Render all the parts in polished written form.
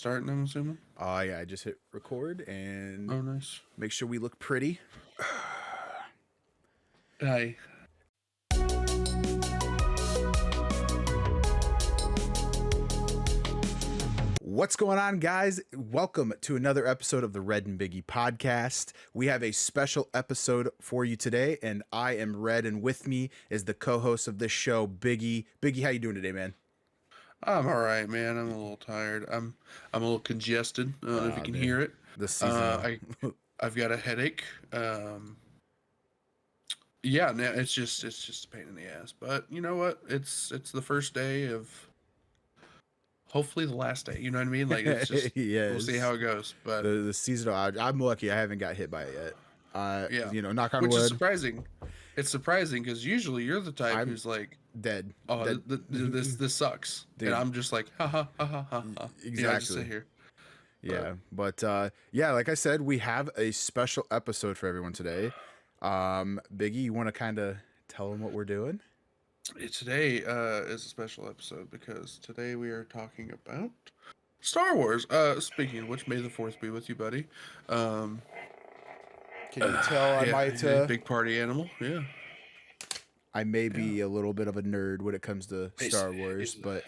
starting, I'm assuming. Yeah, I just hit record and Oh, nice. make sure we look pretty. Hi. What's going on, guys? Welcome to another episode of the Red and Biggie podcast. We have a special episode for you today, and I am Red, and with me is the co-host of this show, Biggie. Biggie, how you doing today, man? I'm all right, man. I'm a little tired. I'm a little congested. I don't know if you can Man, hear it. the seasonal. I've got a headache. Yeah, no, it's just a pain in the ass. But you know what? It's the first day of hopefully the last day. You know what I mean? Like it's just we'll see how it goes. But the seasonal. I'm lucky; I haven't got hit by it yet. yeah, Knock on which is wood. surprising. It's surprising because usually you're the type I'm who's like, dead. "Oh, Dead. this sucks," Dude. and I'm just like, "Ha ha ha ha ha." ha. Exactly. I just sit here. Yeah, but yeah, like I said, we have a special episode for everyone today. Biggie, you want to kind of tell them what we're doing? Today is a special episode because today we are talking about Star Wars. Speaking of which, may the fourth be with you, buddy. Can you tell I might? Big party animal. Yeah. I may be a little bit of a nerd when it comes to Star Wars, but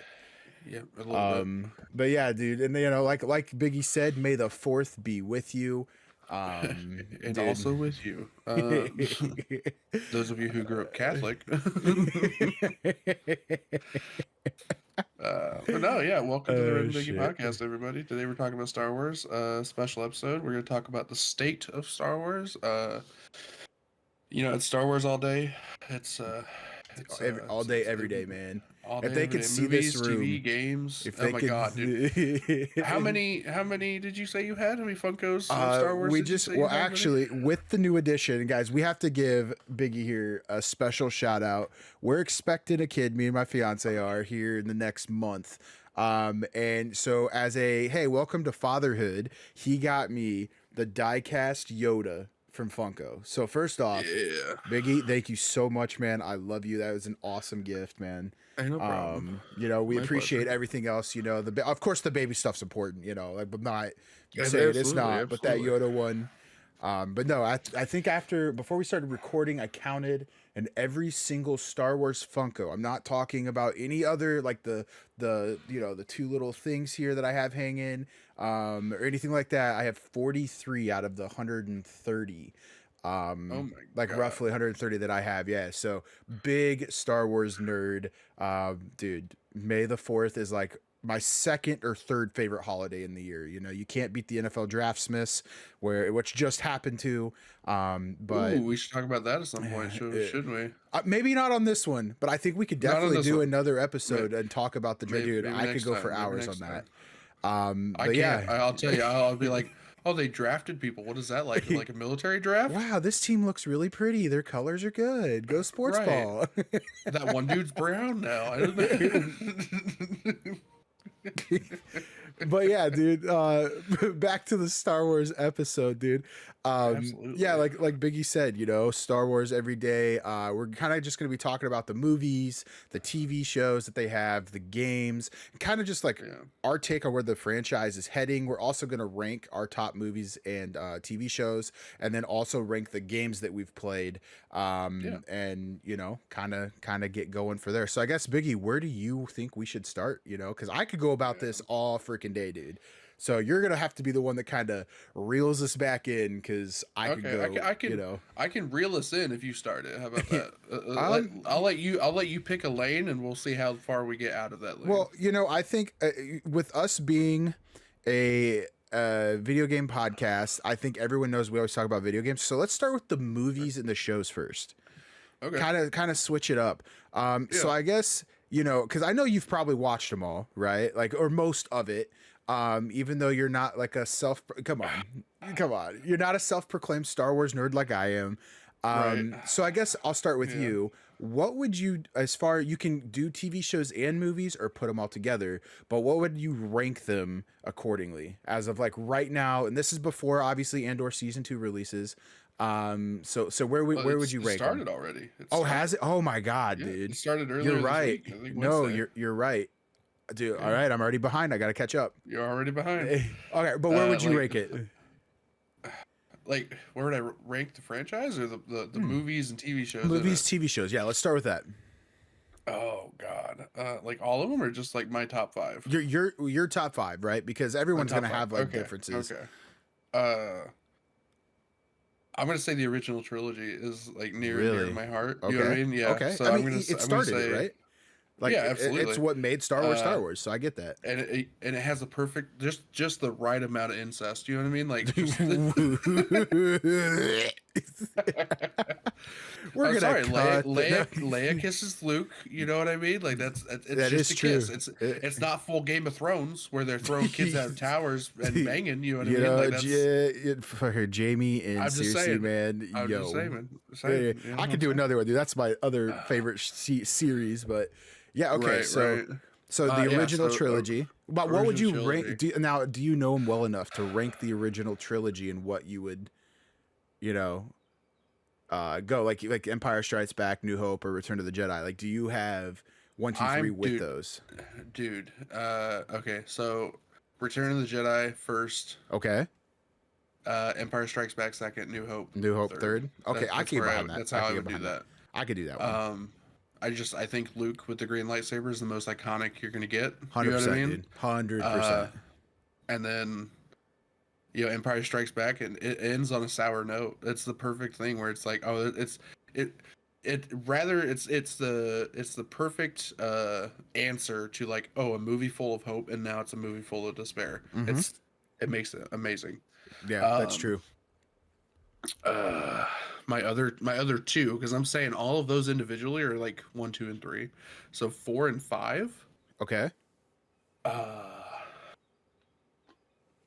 yeah, a little bit. but yeah, dude, and like Biggie said, may the fourth be with you. And dude. also with you. Those of you who grew up Catholic. But no, yeah, welcome to the Red and Biggie podcast, everybody. Today we're talking about Star Wars, special episode. We're going to talk about the state of Star Wars. It's Star Wars all day. It's all day, every day, man. All day, if they could see movies, this room, TV, games. if Oh they my could, god, dude! How many did you say you had? How many Funkos of Star Wars? We did you just say you had, actually with the new edition, guys, we have to give Biggie here a special shout out. We're expecting a kid. Me and my fiance are here in the next month. And so as a hey, welcome to fatherhood, he got me the die-cast Yoda from Funko. So first off, yeah. Biggie, thank you so much, man. I love you. That was an awesome gift, man. Hey, no problem. We My appreciate pleasure. everything else. Of course the baby stuff's important. But not Yeah, saying it's absolutely, not. But that absolutely. Yoda one. But no, I think before we started recording, I counted, and every single Star Wars Funko. I'm not talking about any other like the two little things here that I have hanging, or anything like that. I have 43 out of the 130. Oh my Like God. roughly 130 that I have. Yeah. So big Star Wars nerd. Dude, May the 4th is like my second or third favorite holiday in the year. You can't beat the NFL Draftsmiths, which just happened to. But Ooh, we should talk about that at some point, shouldn't we? maybe not on this one, but I think we could Not on definitely this do one. another episode and talk about the dude. Maybe I could next go time, for maybe hours on next that. I But can't. yeah, I'll tell you. I'll be like, oh, they drafted people. What is that like? Like a military draft? wow, this team looks really pretty. Their colors are good. Go sports Right. ball. That one dude's brown now. But yeah, dude, back to the Star Wars episode, dude. Absolutely. Yeah, like Biggie said, Star Wars every day. We're kind of just going to be talking about the movies, the TV shows that they have, the games, kind of just like our take on where the franchise is heading. We're also going to rank our top movies and TV shows, and then also rank the games that we've played, and kind of get going for there. So I guess Biggie, where do you think we should start? Because I could go about this all freaking day, dude. So you're gonna have to be the one that kind of reels us back in, because I could go. I can reel us in if you start it. How about that? I'll let you pick a lane, and we'll see how far we get out of that lane. Well, I think with us being a video game podcast, I think everyone knows we always talk about video games. So let's start with the movies and the shows first. Okay. Kind of switch it up. So I guess because I know you've probably watched them all, right? Like, or most of it. Even though you're not like come on, you're not a self-proclaimed Star Wars nerd like I am. Right. So I guess I'll start with you. What would you, you can do TV shows and movies or put them all together, but what would you rank them accordingly as of like right now? And this is before obviously Andor season 2 releases. So where would you rank started them? already. Has it? Oh my God, Yeah, dude. it started earlier You're this right. week, I think No, Wednesday. you're right. Dude, all right, I'm already behind. I got to catch up. You're already behind. Okay, but where would you rank it? Like, where would I rank the franchise or the movies and TV shows? Movies, TV shows. Yeah, let's start with that. Oh God, like all of them, or just like my top 5? Your top 5, right? Because everyone's gonna have like okay. differences. Okay. I'm gonna say the original trilogy is like near to my heart. Okay. You know what I mean? Yeah. Okay. So I I'm mean, gonna it started it, right? Like, yeah, absolutely. It's what made Star Wars. So I get that. And it has a perfect, just the right amount of incest. You know what I mean? Like, we're gonna sorry, cut Leia kisses Luke. You know what I mean? Like it's that just is a true. kiss. It's not full Game of Thrones where they're throwing kids out of towers and banging. You know what I mean? Know, like that's, Jamie and I'm just Cersei, saying, man. I'm yo, just saying, you know I could do another one, dude. That's my other favorite series, but yeah, okay. So the original trilogy. But what would you rank? Do you know them well enough to rank the original trilogy and what you would, go like Empire Strikes Back, New Hope, or Return of the Jedi? Like, do you have 1, 2, 3 with those? Dude. Okay. So Return of the Jedi first. Okay. Empire Strikes Back second. New Hope third. Okay, I can behind that. That's how I would do that. I could do that one. I think Luke with the green lightsaber is the most iconic you're gonna get. 100%, you know what I mean? Dude. 100%. And then, Empire Strikes Back, and it ends on a sour note. It's the perfect thing where it's like, oh, it's the perfect answer to like, oh, a movie full of hope, and now it's a movie full of despair. Mm-hmm. It makes it amazing. Yeah, that's true. My other 2, because I'm saying all of those individually are like 1, 2, and 3. So 4 and 5. Okay.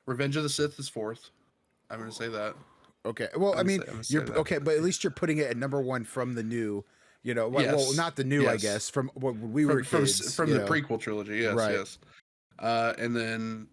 Revenge of the Sith is 4th. I'm gonna say that. Okay. Well, I mean, you're okay, but at least you're putting it at number 1 from the new. Well, not the new, I guess, from when we were kids. From the prequel trilogy. Yes, right. Yes. And then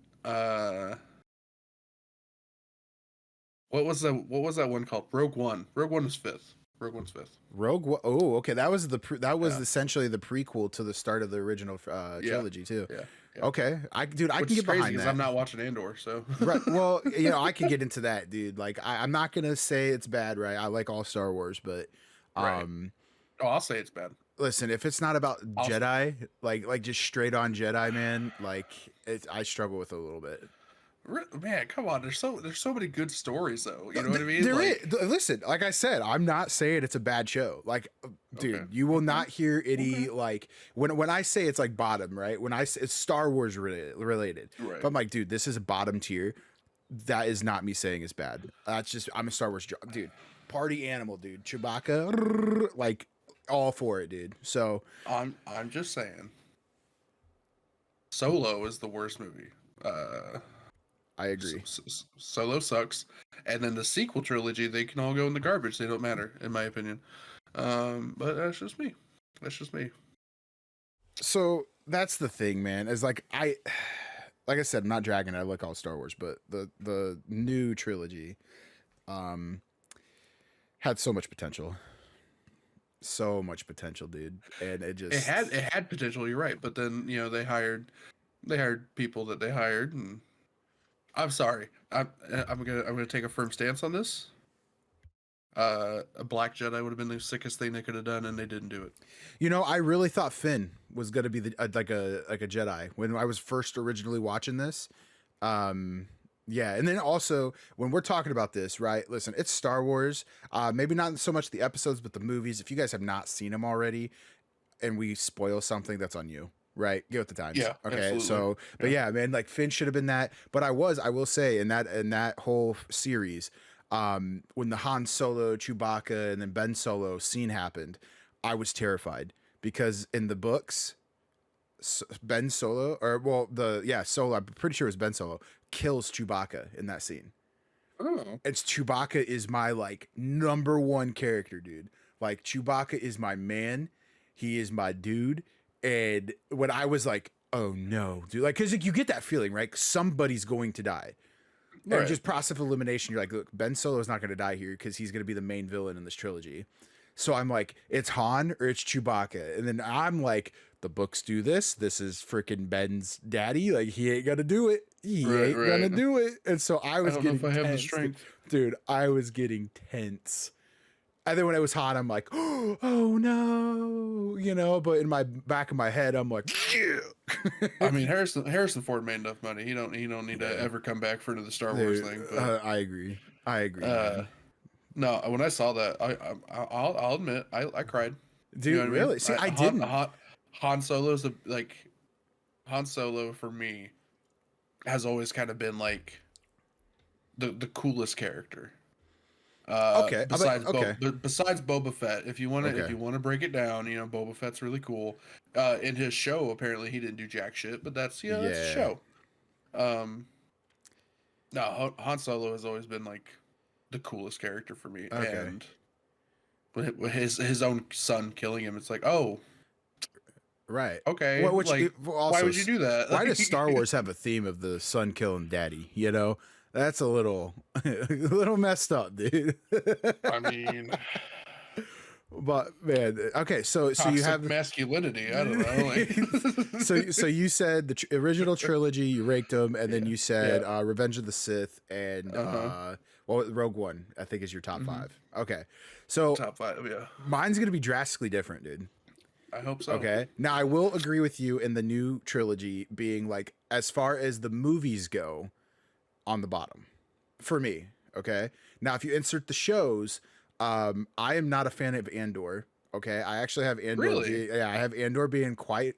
what was that one called? Rogue One. Rogue One was 5th. Rogue One's 5th. Rogue One. Oh, okay. That was essentially the prequel to the start of the original trilogy too. Yeah. Okay. I can get behind that. I'm not watching Andor, so. Right. Well, I can get into that, dude. Like, I'm not gonna say it's bad, right? I like all Star Wars, but right. I'll say it's bad. Listen, if it's not about Jedi, like just straight on Jedi, man, like I struggle with it a little bit. Man, come on. There's so many good stories though. You know what I mean? Listen, like I said, I'm not saying it's a bad show. Like, dude, you will not hear any like when I say it's like bottom, right? When I say it's Star Wars related. Right. But I'm like, dude, this is a bottom tier. That is not me saying it's bad. That's just I'm a Star Wars dude. Party animal, dude. Chewbacca, like all for it, dude. So I'm just saying. Solo is the worst movie. I agree. Solo sucks, and then the sequel trilogy, they can all go in the garbage. They don't matter, in my opinion. But that's just me. So that's the thing, man. Is like I said, I'm not dragging it. I like all Star Wars, but the new trilogy, had so much potential. So much potential, dude, and it had potential. You're right, but then they hired people that they hired, and I'm sorry. I'm gonna take a firm stance on this. A Black Jedi would have been the sickest thing they could have done, and they didn't do it. I really thought Finn was gonna be like a Jedi when I was first originally watching this. Yeah, and then also when we're talking about this, right? Listen, it's Star Wars. Maybe not so much the episodes, but the movies. If you guys have not seen them already, and we spoil something, that's on you. Right, get with the times. Yeah. Okay. Absolutely. So, but yeah, man, like Finn should have been that. But I will say, in that whole series, when the Han Solo, Chewbacca, and then Ben Solo scene happened, I was terrified because in the books, Ben Solo, Solo, I'm pretty sure it was Ben Solo, kills Chewbacca in that scene. Oh. It's Chewbacca is my like number 1 character, dude. Like Chewbacca is my man. He is my dude. And when I was like, oh no, dude, like, cause like, you get that feeling, right? Somebody's going to die. Right. And just process of elimination. You're like, look, Ben Solo is not going to die here because he's going to be the main villain in this trilogy. So I'm like, it's Han or it's Chewbacca. And then I'm like, the books do this. This is freaking Ben's daddy. Like, he ain't gonna do it. He Right, ain't gonna right. do it. And so I I was don't know if getting I have the tense. strength. Dude, I was getting tense. And then when it was Han, I'm like, oh no, you know, but in my back of my head, I'm like, yeah. I mean, Harrison Ford made enough money. He don't need to ever come back for another Star Wars Dude, thing. But I agree. I agree, man. no, when I saw that, I'll admit I cried. You know Dude, what I mean? really? See, I didn't. Han Solo's like Han Solo for me has always kind of been like the coolest character. Okay, Besides okay, besides Boba Fett, if okay. you want to break it down, you know, Boba Fett's really cool. In his show, apparently he didn't do jack shit, but that's a Yeah. show. Um, no, Han Solo has always been like the coolest character for me, Okay. and with his own son killing him, it's like, oh, Right. okay, Well, which like well, why also, would you do that? why does Star Wars have a theme of the son killing daddy? You know, that's a little, a little messed up, dude. I mean, But man, okay, so you toxic have, masculinity. I don't know, like so you said the original trilogy, you raked them, and then yeah, you said yeah, Revenge of the Sith and uh-huh. well, Rogue One, I think is your top Hmm. five. Okay, so Top five, yeah. mine's gonna be drastically different, dude. I hope so. Okay. Now I will agree with you in the new trilogy being like, as far as the movies go, on the bottom for me. Okay. Now if you insert the shows, I am not a fan of Andor. Okay. I actually have Andor. Really? Yeah, I have Andor being quite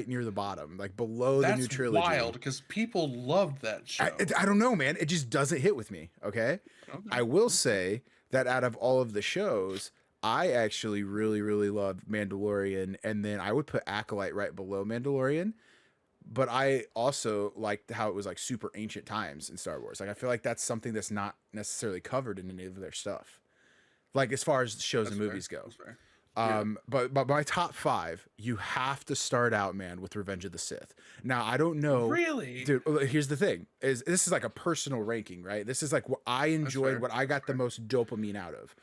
near the bottom, like below the new That's wild trilogy. because people loved that show. I don't know, man. It just doesn't hit with me. Okay. Okay. I will Okay. say that out of all of the shows, I actually really, really love Mandalorian, and then I would put Acolyte right below Mandalorian. But I also liked how it was like super ancient times in Star Wars. Like I feel like that's something that's not necessarily covered in any of their stuff. Like as far as shows That's and fair. movies go. That's fair. Yeah. But my top five, you have to start out, man, with Revenge of the Sith. Now I don't know, Really? dude. Here's the thing: is this is like a personal ranking, right? This is like what I That's enjoyed, fair. what I That's got the fair. most dopamine out of.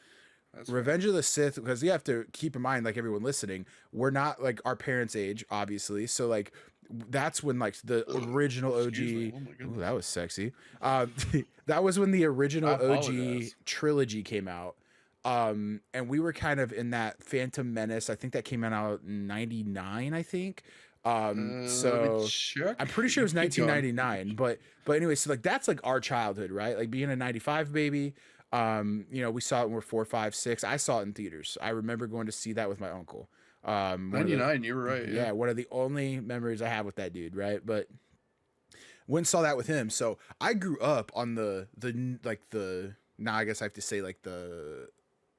That's fair. Revenge of the Sith, because you have to keep in mind, like everyone listening, we're not like our parents' age, obviously. So like that's when like the original Excuse me. OG. Oh my Ooh, goodness. that was sexy. That was when the I original OG apologize. trilogy came out. And we were kind of in that Phantom Menace. I think that came out in '99. I think. Let me So check. I'm pretty sure it You was keep going. 1999. But anyway, so like that's like our childhood, right? Like being a '95 baby. You know, we saw it when we were 4, 5, 6. I saw it in theaters. I remember going to see that with my uncle. One of the 99. You were right. Yeah. yeah, one of the only memories I have with that dude, right? But went and saw that with him. So I grew up on the like the now I guess I have to say like the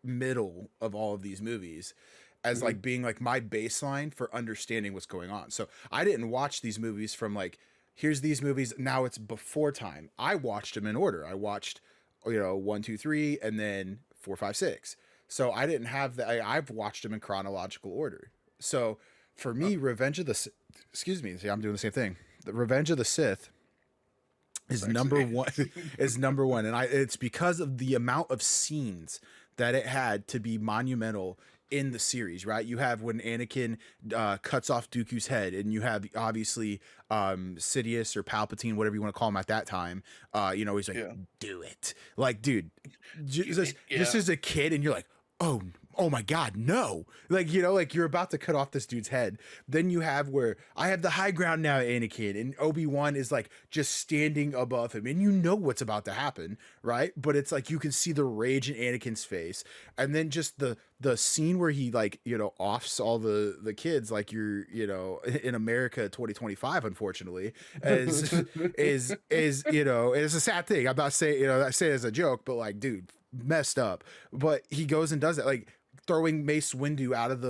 middle of all of these movies as Hmm. like being like my baseline for understanding what's going on. So I didn't watch these movies from like here's these movies now it's before time. I watched them in order. I watched 1, 2, 3, and then 4, 5, 6. So I didn't have that. I've watched them in chronological order. So for Uh, me, excuse me, see, I'm doing the same thing. The Revenge of the Sith is number sexy. one is number one, and it's because of the amount of scenes that it had to be monumental in the series, right? You have when Anakin cuts off Dooku's head, and you have obviously Sidious or Palpatine, whatever you want to call him at that time. He's like, Yeah. "Do it!" Like, dude, just Yeah. as a kid, and you're like, oh my god, no. Like, like you're about to cut off this dude's head. Then you have where I have the high ground now, Anakin, and Obi-Wan is like just standing above him, and you know what's about to happen, right? But it's like you can see the rage in Anakin's face. And then just the scene where he like, offs all the kids like you're, in America 2025, unfortunately, is it's a sad thing. I'm not saying, I say it as a joke, but like, dude, messed up. But he goes and does that, like throwing Mace Windu out of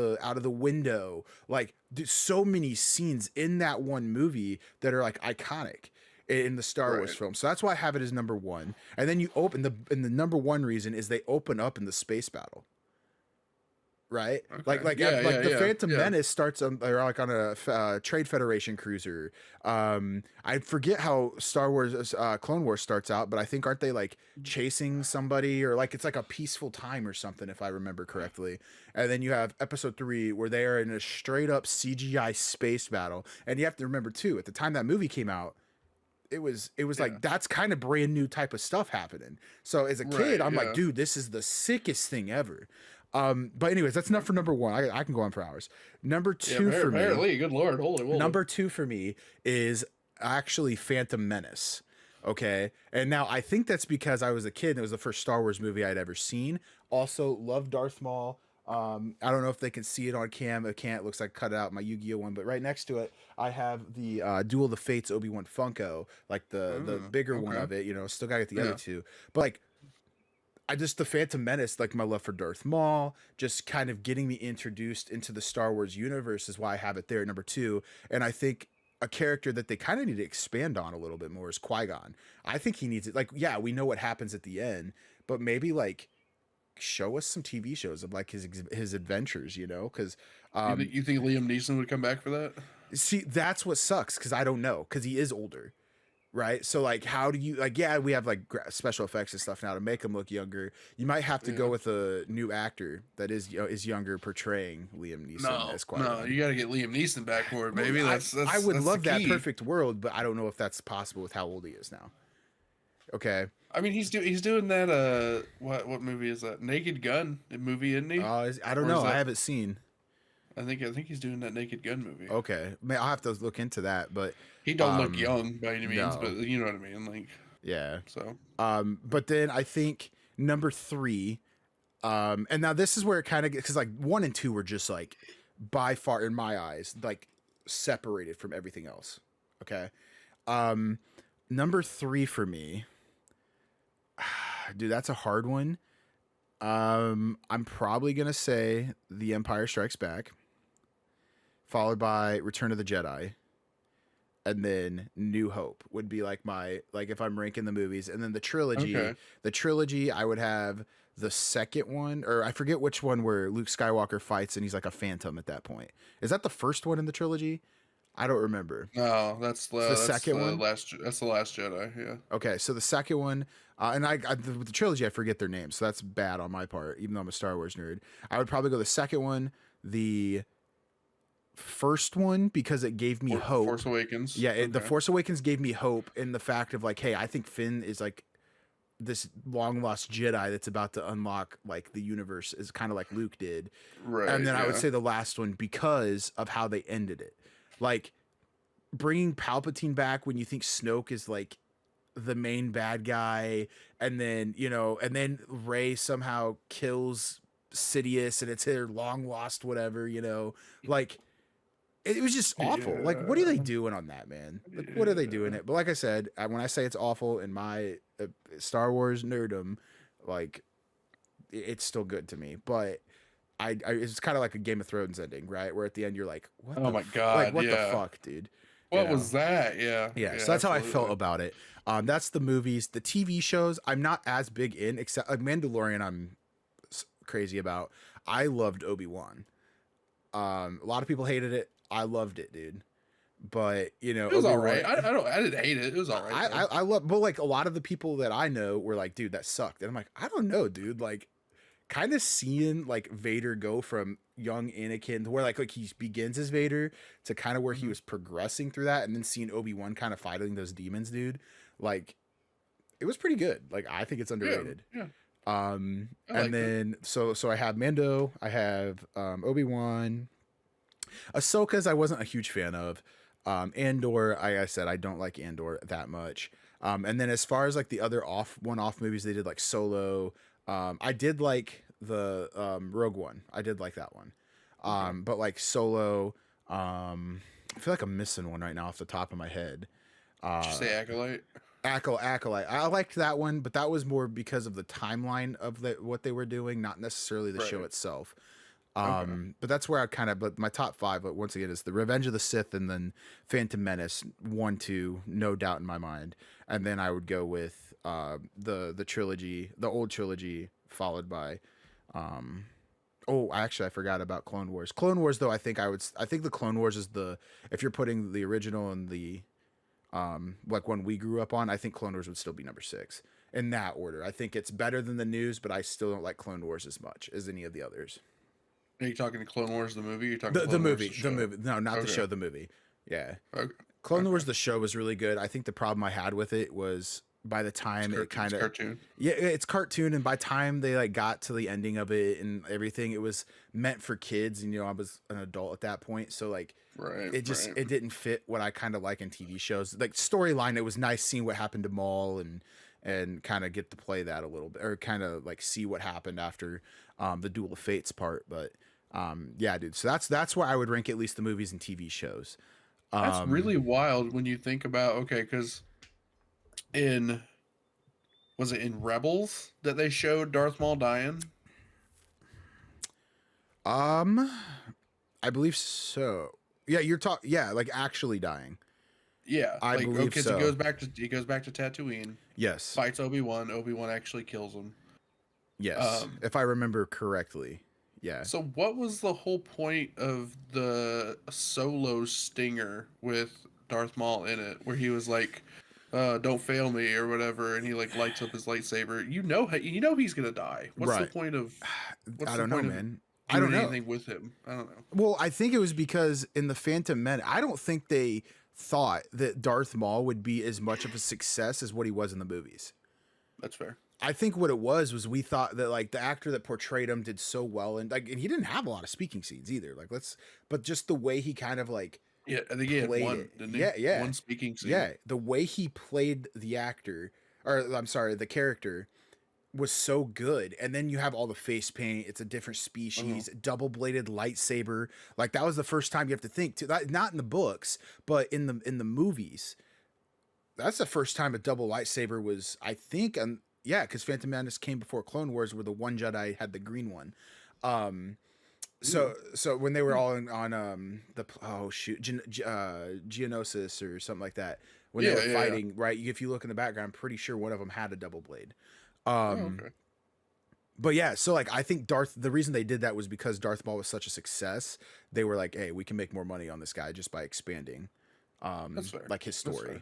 the window. Like, so many scenes in that one movie that are like iconic in the Star Wars Right. film. So that's why I have it as number one. And then you open and the number one reason is they open up in the space battle. right? Okay. Like the Phantom Yeah. Menace starts on or like on a Trade Federation cruiser. I forget how Star Wars Clone Wars starts out, but I think aren't they like chasing somebody or like it's like a peaceful time or something if I remember correctly. And then you have Episode 3 where they are in a straight up CGI space battle. And you have to remember too, at the time that movie came out, it was like that's kind of brand new type of stuff happening. So as a kid, Right. I'm like, Yeah. dude, this is the sickest thing ever. But anyways, that's enough for number one. I can go on for hours. Number Yeah. two for me. Apparently, good lord, holy moly. Number two for me is actually Phantom Menace. Okay. And now I think that's because I was a kid and it was the first Star Wars movie I'd ever seen. Also, love Darth Maul. I don't know if they can see it on cam. It can't. It looks like cut out my Yu-Gi-Oh one, but right next to it, I have the Duel of the Fates Obi-Wan Funko, like the bigger one Okay. of it. You know, still got to get the Yeah. other two, but like I just the Phantom Menace, like my love for Darth Maul, just kind of getting me introduced into the Star Wars universe is why I have it there at number two. And I think a character that they kind of need to expand on a little bit more is Qui-Gon. I think he needs it. Like, yeah, we know what happens at the end, but maybe like show us some TV shows of like his adventures, you know? Because You think Liam Neeson would come back for that? see, that's what sucks because I don't know because he is older. Right. So like, how do you like, yeah, we have like special effects and stuff now to make him look younger. You might have to go with a new actor that is younger portraying Liam Neeson as Qui-Gon. No, you got to get Liam Neeson back for it, baby. Well, That's I would that's love the that key. perfect world, but I don't know if that's possible with how old he is now. Okay. I mean, he's doing that. What movie is that? Naked Gun movie, isn't he? I don't Or is know. I that- haven't seen. I think he's doing that Naked Gun movie. Okay. I'll have to look into that, but He don't look young by any means, no. but you know what I mean. Like, yeah. so But then I think number three, and now this is where it kind of gets because like 1 and 2 were just like by far in my eyes like separated from everything else. Okay. Number 3 for me, dude, that's a hard one. I'm probably gonna say The Empire Strikes Back, followed by Return of the Jedi, and then New Hope would be like my like if I'm ranking the movies, and then the trilogy. Okay. The trilogy, I would have the second one, or I forget which one where Luke Skywalker fights and he's like a phantom at that point. Is that the first one in the trilogy? I don't remember. no, that's the second one? That's the Last Jedi. Yeah. Okay, so the second one, and with the trilogy, I forget their names, so that's bad on my part, even though I'm a Star Wars nerd. I would probably go the second one, the first one, because it gave me hope. Force Awakens. Yeah, The Okay. Force Awakens gave me hope in the fact of like, hey, I think Finn is like this long lost Jedi that's about to unlock like the universe, is kind of like Luke did. Right. And then I would yeah. say the last one because of how they ended it. Like bringing Palpatine back when you think Snoke is like the main bad guy, and then, you know, and then Rey somehow kills Sidious and it's her long lost whatever, you know, like it was just awful. Like, what are they doing on that, man? Like, what are they doing it? But like I said, when I say it's awful in my Star Wars nerdom, like it's still good to me. But I it's kind of like a Game of Thrones ending, right? Where at the end you're like, what? Oh the my like, God, what the yeah. fuck, dude? What You know? was that? Yeah. Yeah, so that's how I felt absolutely. about it. That's the movies. The TV shows, I'm not as big in, except like Mandalorian. I'm crazy about. I loved Obi-Wan. A lot of people hated it. I loved it, dude. But you know, It was all Obi-Wan- right. I didn't hate it. It was all right. I love, but like a lot of the people that I know were like, dude, that sucked. And I'm like, I don't know, dude. Like, kind of seeing like Vader go from young Anakin to where like he begins as Vader to kind of where he was progressing through that, and then seeing Obi-Wan kind of fighting those demons, dude. Like, it was pretty good. Like, I think it's underrated. Yeah. And liked then so I have Mando, I have Obi-Wan, Ahsoka's I wasn't a huge fan of. Andor, I said I don't like Andor that much. And then as far as like the other one-off movies they did, like Solo, I did like the Rogue One. I did like that one. But like Solo, I feel like I'm missing one right now off the top of my head. Did you say Acolyte? Acolyte. I liked that one, but that was more because of the timeline of what they were doing, not necessarily the show Right. itself. Okay. But that's where I kind of, but my top 5, but once again, is the Revenge of the Sith and then Phantom Menace, 1, 2, no doubt in my mind. And then I would go with the trilogy, the old trilogy, followed by, Oh, actually, I forgot about Clone Wars. Clone Wars, though, I think the Clone Wars is the, if you're putting the original and the, like one we grew up on, I think Clone Wars would still be number 6 in that order. I think it's better than the news, but I still don't like Clone Wars as much as any of the others. Are you talking Clone Wars the movie? You're talking The Clone Wars movie, the the show? movie. No, not the Okay. show, the movie. Yeah. Okay. Clone Okay. Wars the show was really good. I think the problem I had with it was by the time it kind of, cartoon. yeah, it's cartoon, and by time they like got to the ending of it and everything, it was meant for kids, and I was an adult at that point, so like Right. it didn't fit what I kind of like in TV shows. Like storyline, it was nice seeing what happened to Maul and kind of get to play that a little bit, or kind of like see what happened after the Duel of Fates part. But yeah, dude. So that's where I would rank at least the movies and TV shows. That's really wild when you think about, okay, because was it in Rebels that they showed Darth Maul dying? I believe so. Yeah, yeah, like actually dying. Yeah, I believe so. He goes back to Tatooine. Yes. Fights Obi-Wan. Obi-Wan actually kills him. Yes. If I remember correctly. Yeah. So what was the whole point of the Solo stinger with Darth Maul in it, where he was like, "Don't fail me" or whatever, and he like lights up his lightsaber? You know he's gonna die. What's the Right. point of? I don't know, man. I Doing don't know anything with him. I don't know. Well, I think it was because in the Phantom Menace, I don't think they thought that Darth Maul would be as much of a success as what he was in the movies. That's fair. I think what it was we thought that like the actor that portrayed him did so well, and like, and he didn't have a lot of speaking scenes either. Like but just the way he kind of like, yeah, I think he had one, didn't he? Yeah, one speaking scene. Yeah, the way he played the actor, or I'm sorry, the character, was so good. And then you have all the face paint. It's a different species, double-bladed lightsaber. Like that was the first time you have to think to that, not in the books, but in the movies. That's the first time a double lightsaber was, I think, yeah, because Phantom Menace came before Clone Wars, where the one Jedi had the green one. So when they were all on the Geonosis or something like that, when they were fighting, right? If you look in the background, I'm pretty sure one of them had a double blade. Okay. But yeah, so like I think the reason they did that was because Darth Maul was such a success. They were like, hey, we can make more money on this guy just by expanding That's fair. like his story.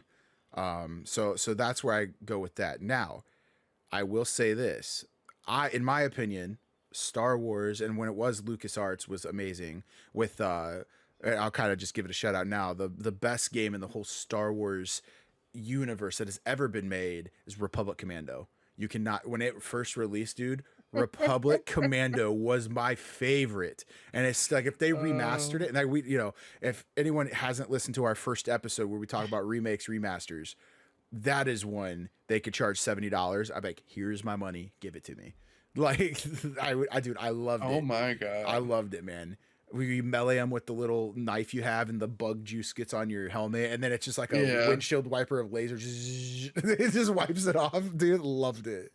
So that's where I go with that. Now, I will say this. In my opinion, Star Wars, and when it was LucasArts, was amazing with I'll kind of just give it a shout out now. The best game in the whole Star Wars universe that has ever been made is Republic Commando. You cannot, when it first released, dude, Republic Commando was my favorite. And it's like, if they remastered it, and if anyone hasn't listened to our first episode where we talk about remakes, remasters, that is one they could charge $70. I'm like, here's my money, give it to me. Like, I loved it. Oh my God. I loved it, man. You melee them with the little knife you have, and the bug juice gets on your helmet, and then it's just like a windshield wiper of lasers. It just wipes it off, dude. Loved it.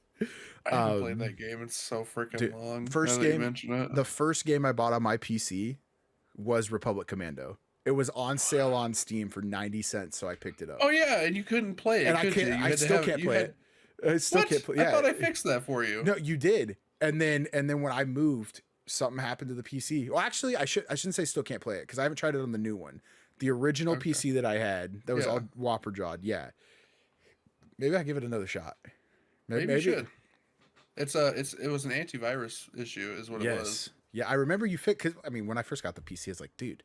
I haven't played that game. It's so freaking long. The first game I bought on my PC was Republic Commando. It was on sale on Steam for 90 cents, so I picked it up. Oh yeah, and you couldn't play it. And I still can't play it. I still can't play. Yeah. I thought I fixed that for you. No, you did. And then when I moved, something happened to the PC. Well, actually, I shouldn't say still can't play it, because I haven't tried it on the new one. The original PC that I had, that was all whopper jawed. Yeah, maybe I give it another shot. Maybe you should. It was an antivirus issue, is what it was. Yeah, I remember you fixed. Because I mean, when I first got the PC, I was like, dude,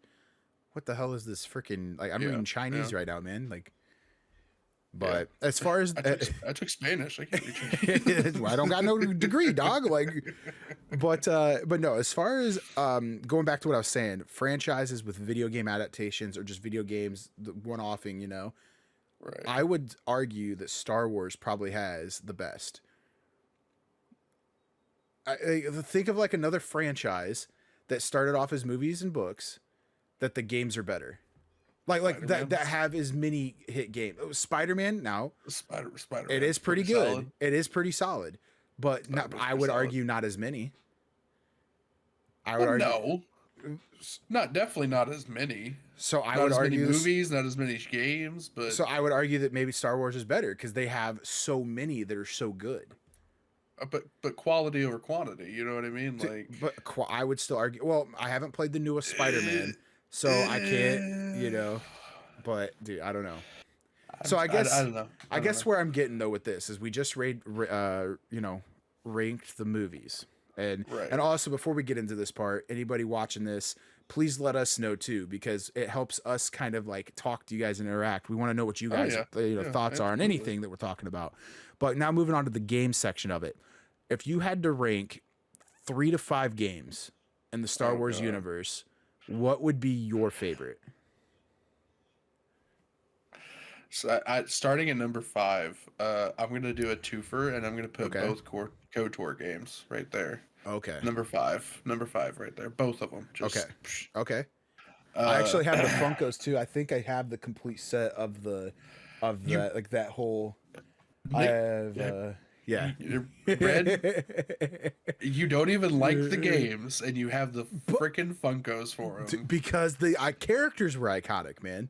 what the hell is this freaking like? I'm reading Chinese right now, man. Like. But as far as I took Spanish, I can't read Chinese. I don't got no degree, dog. Like, but no. As far as going back to what I was saying, franchises with video game adaptations or just video games, the one-offing, right? I would argue that Star Wars probably has the best. I think of like another franchise that started off as movies and books, that the games are better. Like that have as many hit games. Spider-Man now. Spider-Man. It is pretty good. Solid. It is pretty solid, but I would argue not as many. I would argue definitely not as many. So I would argue movies, not as many games, but so I would argue that maybe Star Wars is better because they have so many that are so good. but quality over quantity. You know what I mean? Like, But I would still argue. Well, I haven't played the newest Spider-Man, so I can't. You eh, know, but dude, I don't know. I, So I don't know. I I don't guess know. where I'm getting though with this is we just ranked the movies, Right. and also before we get into this part, anybody watching this, please let us know too, because it helps us kind of like talk to you guys and interact. We want to know what you Oh guys yeah. Yeah. thoughts are on Absolutely. anything that we're talking about. But now moving on to the game section of it, if you had to rank 3 to 5 games in the Star Oh Wars god. universe, what would be your favorite? So starting at number 5, I'm gonna do a twofer, and I'm gonna put Okay. both KOTOR games right there. Okay. Number five, right there. Both of them. Okay. Just Okay. I uh, actually have the Funkos too. I think I have the complete set of you that, like that whole. I Nick, have yeah. Red. You don't even like the games, and you have the But freaking Funkos for them. because the characters were iconic, man.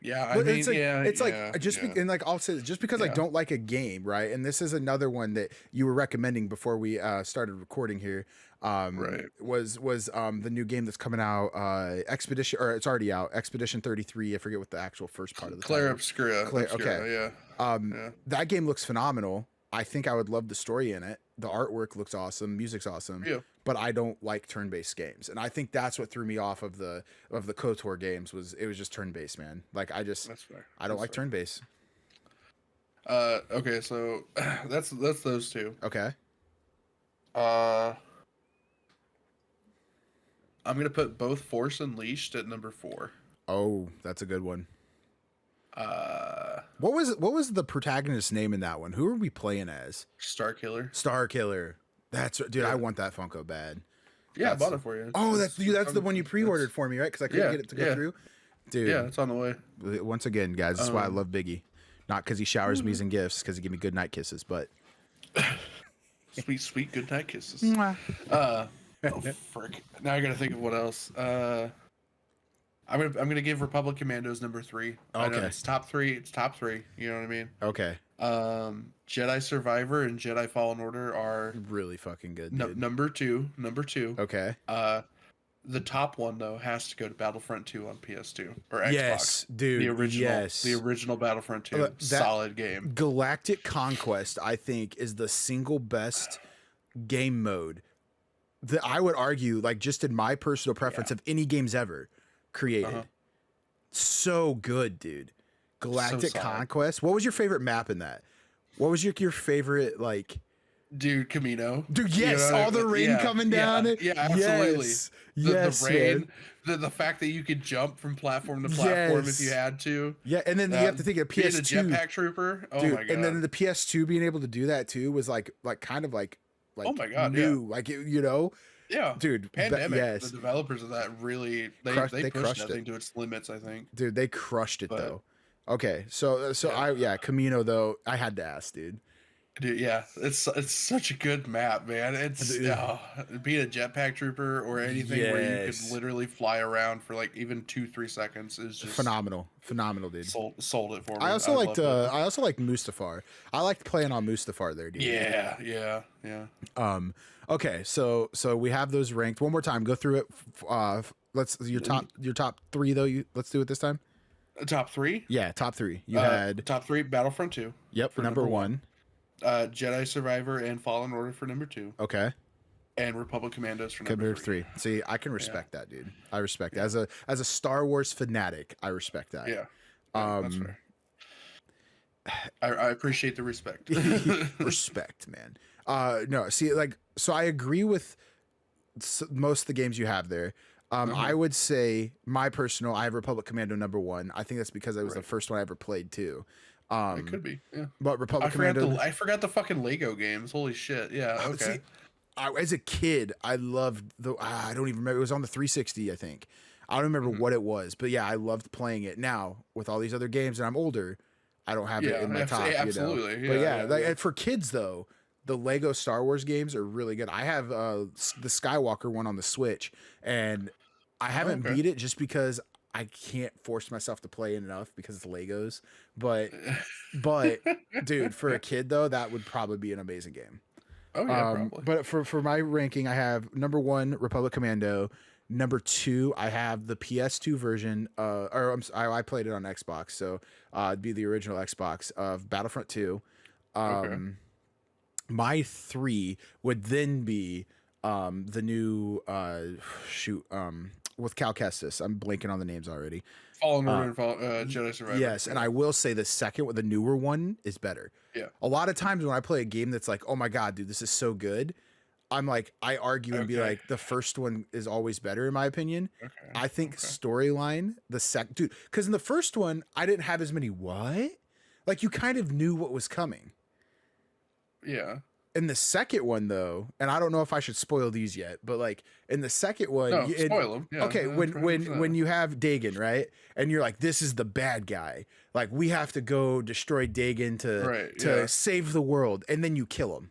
Yeah. I But mean, yeah, it's like yeah, just yeah, and like I'll say just because I yeah. don't like a game, right? And this is another one that you were recommending before we started recording here. Right. Was the new game that's coming out, Expedition, or it's already out, Expedition 33. I forget what the actual first part of the Claire title. Obscura. Claire, okay. Yeah. Um, Yeah. that game looks phenomenal. I think I would love the story in it. The artwork looks awesome, music's awesome, Yeah. but I don't like turn-based games, and I think that's what threw me off of the KOTOR games. Was it was just turn-based, man. Like That's fair. I don't That's like fair. turn-based. Okay, so that's those two. Okay, Uh, I'm gonna put both Force Unleashed at number 4. oh, that's a good one. Uh, What was the protagonist's name in that one? Who are we playing as? Star Killer. Star Killer. That's dude. I Yeah. want that Funko bad. Yeah, I That's bought it for you. oh, It's that's the one you pre-ordered it's for me, right? Because I couldn't yeah, get it to go yeah, through. yeah. Dude, It's on the way. once again, guys, that's why I Um, love Biggie. Not because he showers me some gifts, because he give me good night kisses, but sweet, sweet good night kisses. Mwah. Oh frick! Now I gotta think of what else. I'm gonna give Republic Commandos number 3. I know Okay. it's top 3. It's top 3. You know what I mean? Okay, Jedi Survivor and Jedi Fallen Order are really fucking good, dude. number 2. Number 2. Okay. The top one though has to go to Battlefront 2 on PS2 or Xbox. Yes, dude. The original Battlefront 2, That solid game. Galactic Conquest, I think, is the single best game mode that I would argue, like just in my personal preference, Yeah. of any games ever created. Uh-huh. So good, dude. Galactic solid. Conquest. What was your favorite map in that? What was your favorite, like? Dude, Camino. Dude, You know yes, what I all the mean? rain Yeah, coming down it. Yeah, absolutely. Yes, The yes, rain, man. the fact that you could jump from platform to platform if you Yes. had to. Yeah, and then you have to think of Being a PS2, jetpack trooper. Oh dude. my god. And then the PS2 being able to do that too was like kind of like Oh my god, new, like you know, yeah. dude. Pandemic. Yes, The developers of that really they they pushed crushed that it. thing to its limits, I think. Dude, they crushed it But though. Okay, so Camino though, I had to ask, dude. dude, yeah, it's such a good map, man. It's Dude. being a jetpack trooper or anything where you could Yes. literally fly around for like even 2-3 seconds is just Phenomenal, dude. sold it for me. I also liked loved it. I also liked Mustafar. I liked playing on Mustafar there, dude. Yeah. Okay, so we have those ranked. One more time, go through it. Let's your top 3 though. Let's do it this time. Top 3. Yeah, top 3. You had top 3 Battlefront 2. yep for number 1. Jedi Survivor and Fallen Order for number 2, Okay, and Republic Commandos for number number 3. 3. See, I can respect that, dude. I respect that. As a Star Wars fanatic, I respect that. Yeah, that's fair. I appreciate the respect. Respect, man. No, see, like, so I agree with most of the games you have there. I would say I have Republic Commando number 1. I think that's because it was the first one I ever played too. It could be, yeah. But Republic Commando. I forgot the fucking Lego games. Holy shit! Yeah, okay. See, as a kid, I loved I don't even remember. It was on the 360, I think. I don't remember what it was, but yeah, I loved playing it. Now with all these other games, and I'm older, I don't have it in my top. Absolutely. You know? But Yeah, like, for kids though, the Lego Star Wars games are really good. I have the Skywalker one on the Switch, and I haven't beat it just because I can't force myself to play it enough because it's Legos. But dude, for a kid though, that would probably be an amazing game. Oh yeah, probably. But for my ranking, I have number 1 Republic Commando. Number 2, I have the PS2 version. I played it on Xbox, so it'd be the original Xbox of Battlefront 2. Okay. My 3 would then be the new with Cal Kestis. I'm blanking on the names already. Fallen Order and Jedi Survivor. Yes, and I will say the second with the newer one is better. Yeah. A lot of times when I play a game that's like, oh my god, dude, this is so good, I'm like, I argue and be like, the first one is always better in my opinion. Okay. I think storyline, dude, because in the first one, I didn't have as many like you kind of knew what was coming. Yeah. In the second one though, and I don't know if I should spoil these yet, but like in the second one, no, spoil them. Yeah, okay, when you have Dagon, right, and you're like, this is the bad guy, like we have to go destroy Dagon to save the world, and then you kill him.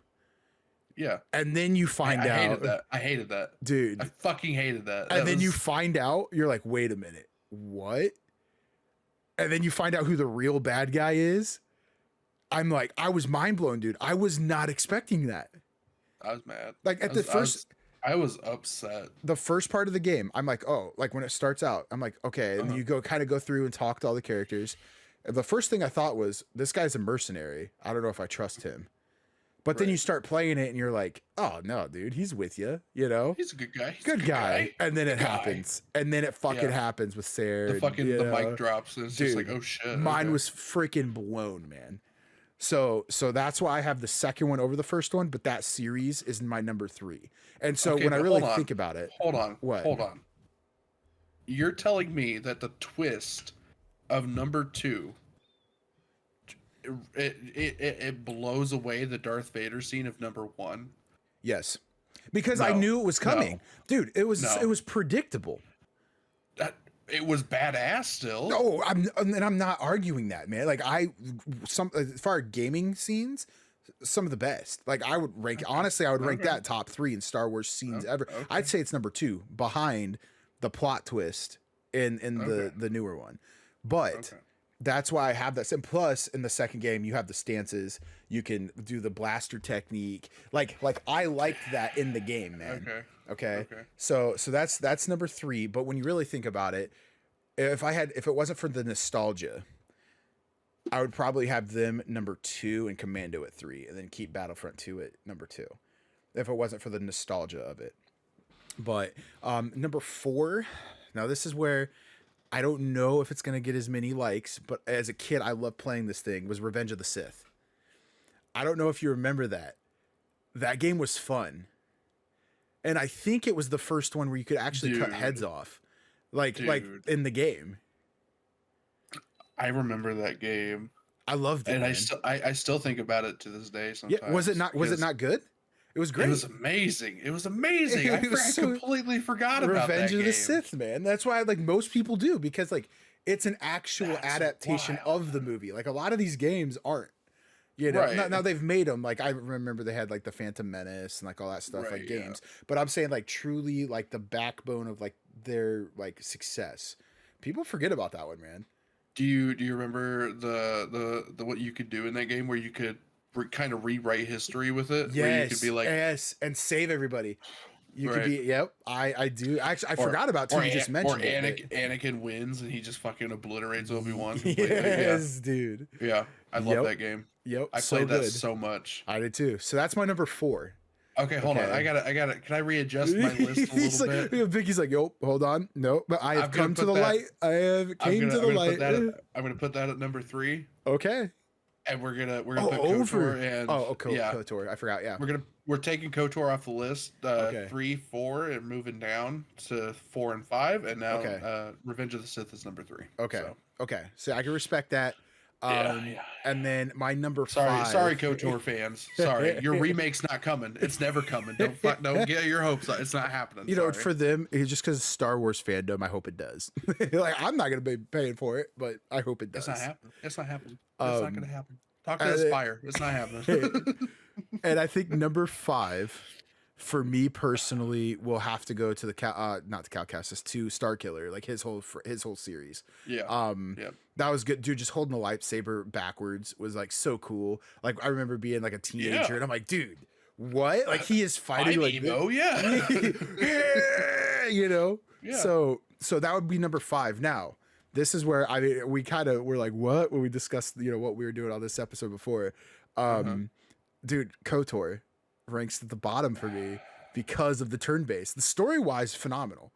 Yeah, and then you find out. I hated that, dude. I fucking hated that. And then you find out, you're like, wait a minute, what? And then you find out who the real bad guy is. I'm like, I was mind blown, dude. I was not expecting that. I was mad. Like at the first, I was upset. The first part of the game, I'm like, oh, like when it starts out, I'm like, okay, and you go through and talk to all the characters. And the first thing I thought was, this guy's a mercenary. I don't know if I trust him. But then you start playing it and you're like, oh no, dude, he's with you. You know, he's a good guy. Good guy. And then it happens. And then it fucking happens with Sarah. The mic drops. And it's just like, oh shit. Mine was freaking blown, man. So that's why I have the second one over the first one, but that series is my number 3. And so when I really think about it, hold on. You're telling me that the twist of number 2, it blows away the Darth Vader scene of number 1? Yes, because I knew it was coming, dude. It was predictable. It was badass still. No, I'm not arguing that, man. Like as far as gaming scenes, some of the best. Like I would rank, honestly, I would rank that top 3 in Star Wars scenes ever. I'd say it's number 2 behind the plot twist in the newer one. But that's why I have that. And plus in the second game, you have the stances, you can do the blaster technique. Like I liked that in the game, man. Okay. So that's number 3. But when you really think about it, if it wasn't for the nostalgia, I would probably have them number 2 and Commando at 3, and then keep Battlefront 2 at number 2. If it wasn't for the nostalgia of it. But number 4, now this is where I don't know if it's gonna get as many likes, but as a kid, I loved playing this thing, was Revenge of the Sith. I don't know if you remember that. That game was fun. And I think it was the first one where you could actually cut heads off. Like in the game. I remember that game. I loved it. And I still think about it to this day sometimes. Yeah, was it not good? It was great. It was amazing. I completely forgot about that Revenge of the Sith, man. That's why most people do, because it's an actual adaptation of the movie. Like a lot of these games aren't. You know, now they've made them. Like I remember they had the Phantom Menace and all that stuff, games. But I'm saying truly the backbone of their success. People forget about that one, man. Do you remember the what you could do in that game where you could kind of rewrite history with it? Yes, where you could be yes, and save everybody. You could be, yep. I do. Actually, I forgot about you just mentioned it. Anakin wins and he just fucking obliterates Obi-Wan. Yes, dude. Yeah, I love that game. Yep, I played that so much. I did too. So that's my number 4. Okay, hold on. I gotta. Can I readjust my list a little bit? Biggie's like, yo, hold on. No, but I have come to the light. I have came to the light. I'm gonna put that at number 3. Okay. And we're gonna put KOTOR and KOTOR. I forgot. Yeah. We're taking KOTOR off the list. 3, 4, and moving down to 4 and 5, and now Revenge of the Sith is number 3. Okay. Okay. So I can respect that. And then my number 5. Sorry, KOTOR fans. Sorry, your remake's not coming. It's never coming. Don't get your hopes up. It's not happening. You know, for them, it's just because Star Wars fandom. I hope it does. I'm not gonna be paying for it, but I hope it does. It's not happening. It's not happening. It's not gonna happen. Talk to Aspire. It's not happening. And I think number 5 for me personally, we'll have to go to the not the Calcassus, to Starkiller, like his whole series. Yeah. Yeah. That was good, dude. Just holding the lightsaber backwards was like so cool. Like I remember being like a teenager, and I'm like, dude, what? Like he is fighting I'm like emo, yeah. you know. Yeah. So that would be number 5. Now, this is where we kind of were like, what, when we discussed what we were doing on this episode before. Dude, KOTOR ranks at the bottom for me because of the turn based. The story wise, phenomenal.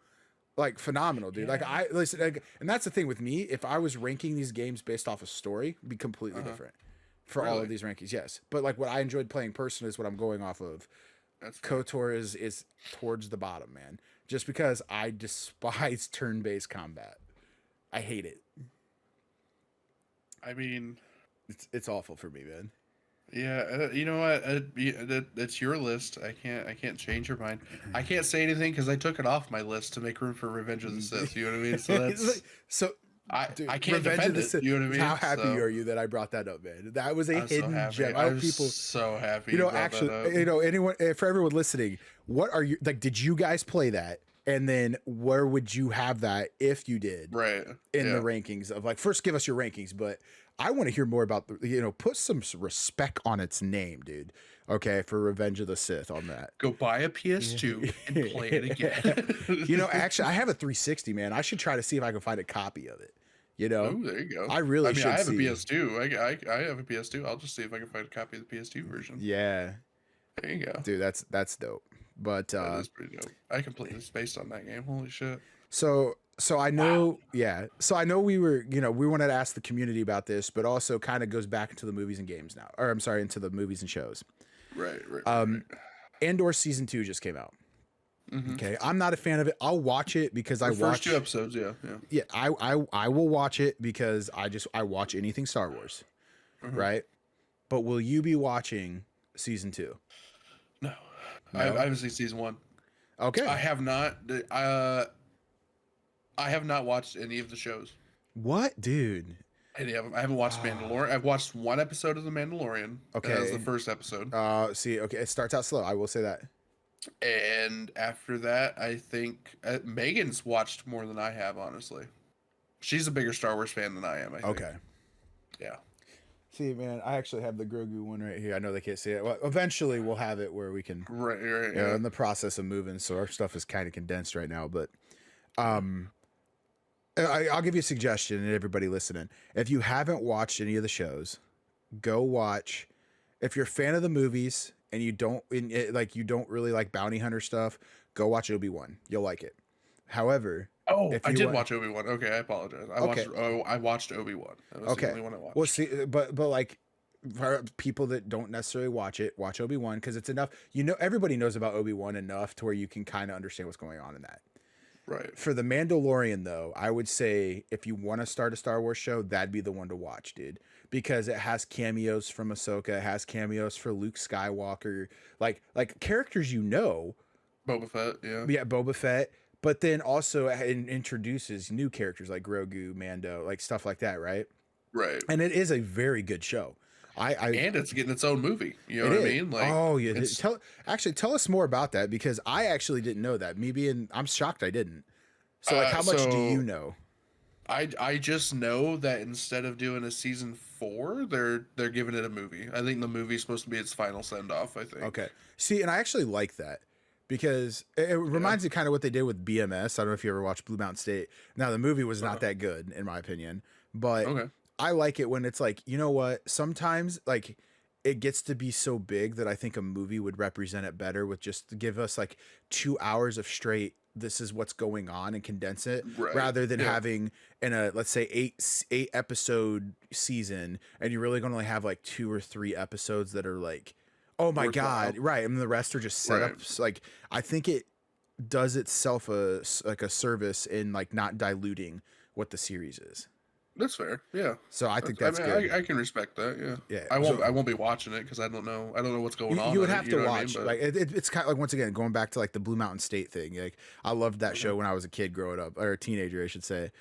Like phenomenal, dude. Yeah. Like I listen, and that's the thing with me. If I was ranking these games based off a story, it'd be completely different for all of these rankings. Yes, but like what I enjoyed playing personally is what I'm going off of. That's KOTOR is towards the bottom, man. Just because I despise turn based combat, I hate it. I mean, it's awful for me, man. Yeah, you know what? It's your list. I can't change your mind. I can't say anything because I took it off my list to make room for Revenge of the Sith. You know what I mean? So that's I can't defend it. You know what I mean? How happy are you that I brought that up, man? That was a hidden gem. I was so happy. Actually, anyone, for everyone listening, what are you like? Did you guys play that? And then where would you have that if you did? Right. In the rankings of like, first give us your rankings, but I want to hear more about put some respect on its name, dude. Okay, for Revenge of the Sith on that. Go buy a PS2 and play it again. Actually, I have a 360, man. I should try to see if I can find a copy of it. Oh, there you go. I really should. I have a PS2. I have a PS2. I'll just see if I can find a copy of the PS2 version. Yeah. There you go, dude. That's dope. But that is pretty dope. I completely spaced on that game. Holy shit. So I know, So I know we were, we wanted to ask the community about this, but also kind of goes back into the movies and games now, or I'm sorry, into the movies and shows. Right. Andor season 2 just came out. Mm-hmm. Okay, I'm not a fan of it. I'll watch it because I watch first 2 episodes. Yeah. I will watch it because I watch anything Star Wars, right? But will you be watching season 2? No? I haven't seen season 1. Okay, I have not. I have not watched any of the shows. What, dude? Any of them. I haven't watched Mandalorian. I've watched 1 episode of The Mandalorian. Okay. That was the first episode. Okay, it starts out slow. I will say that. And after that, I think Megan's watched more than I have, honestly. She's a bigger Star Wars fan than I am, I think. Okay. Yeah. See, man, I actually have the Grogu one right here. I know they can't see it. Well, eventually we'll have it where we can. Right. Yeah. In the process of moving, so our stuff is kind of condensed right now. But, I'll give you a suggestion, and everybody listening: if you haven't watched any of the shows, go watch. If you're a fan of the movies and you don't really like bounty hunter stuff, go watch Obi-Wan. You'll like it. However. I did watch Obi-Wan. Okay, I apologize. I watched Obi-Wan. That was the only one I watched. Well, see, but like for people that don't necessarily watch Obi-Wan because it's enough. Everybody knows about Obi-Wan enough to where you can kind of understand what's going on in that. Right. For The Mandalorian, though, I would say if you want to start a Star Wars show, that'd be the one to watch, dude, because it has cameos from Ahsoka, it has cameos for Luke Skywalker, like characters Boba Fett, yeah. Yeah, Boba Fett. But then also introduces new characters like Grogu, Mando, like stuff like that, right? Right. And it is a very good show. And it's getting its own movie. You know what I mean? Like, oh yeah. Tell us more about that because I actually didn't know that. I'm shocked I didn't. So like, how much do you know? I just know that instead of doing a season 4, they're giving it a movie. I think the movie's supposed to be its final send off. I think. Okay. See, and I actually like that. Because it reminds me kind of what they did with BMS. I don't know if you ever watched Blue Mountain State. Now, the movie was not that good, in my opinion. But I like it when it's like, you know what? Sometimes, like, it gets to be so big that I think a movie would represent it better with just to give us, like, 2 hours of straight, this is what's going on, and condense it. Right. Rather than having, in a, let's say, 8 episode season, and you're really going to only have, like, 2 or 3 episodes that are, like, oh my God. Right. And the rest are just setups. Like, I think it does itself a service in like not diluting what the series is. That's fair. Yeah. So I think that's good. I can respect that. Yeah. Yeah. I won't be watching it because I don't know what's going on. You would have to watch. Like it's kind of like, once again, going back to like the Blue Mountain State thing. Like I loved that show when I was a kid growing up, or a teenager, I should say.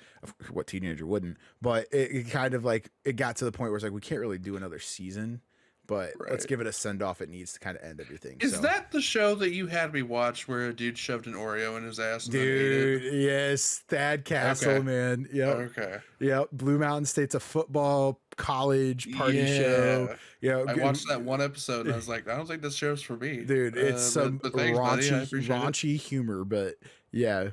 What teenager wouldn't? But it kind of like, it got to the point where it's like, we can't really do another season. but let's Right. give it a send off it needs to kind of end everything. Is So that the show that you had me watch where a dude shoved an Oreo in his ass and then ate dude, it? yes, Thad Castle, Okay. man. Yep. Okay. Yep. Blue Mountain State's a football college party show. Yeah. You know, I watched that one episode and I was like, I don't think this show's for me. dude, it's some But thanks, buddy. I raunchy appreciate it. raunchy humor, but yeah.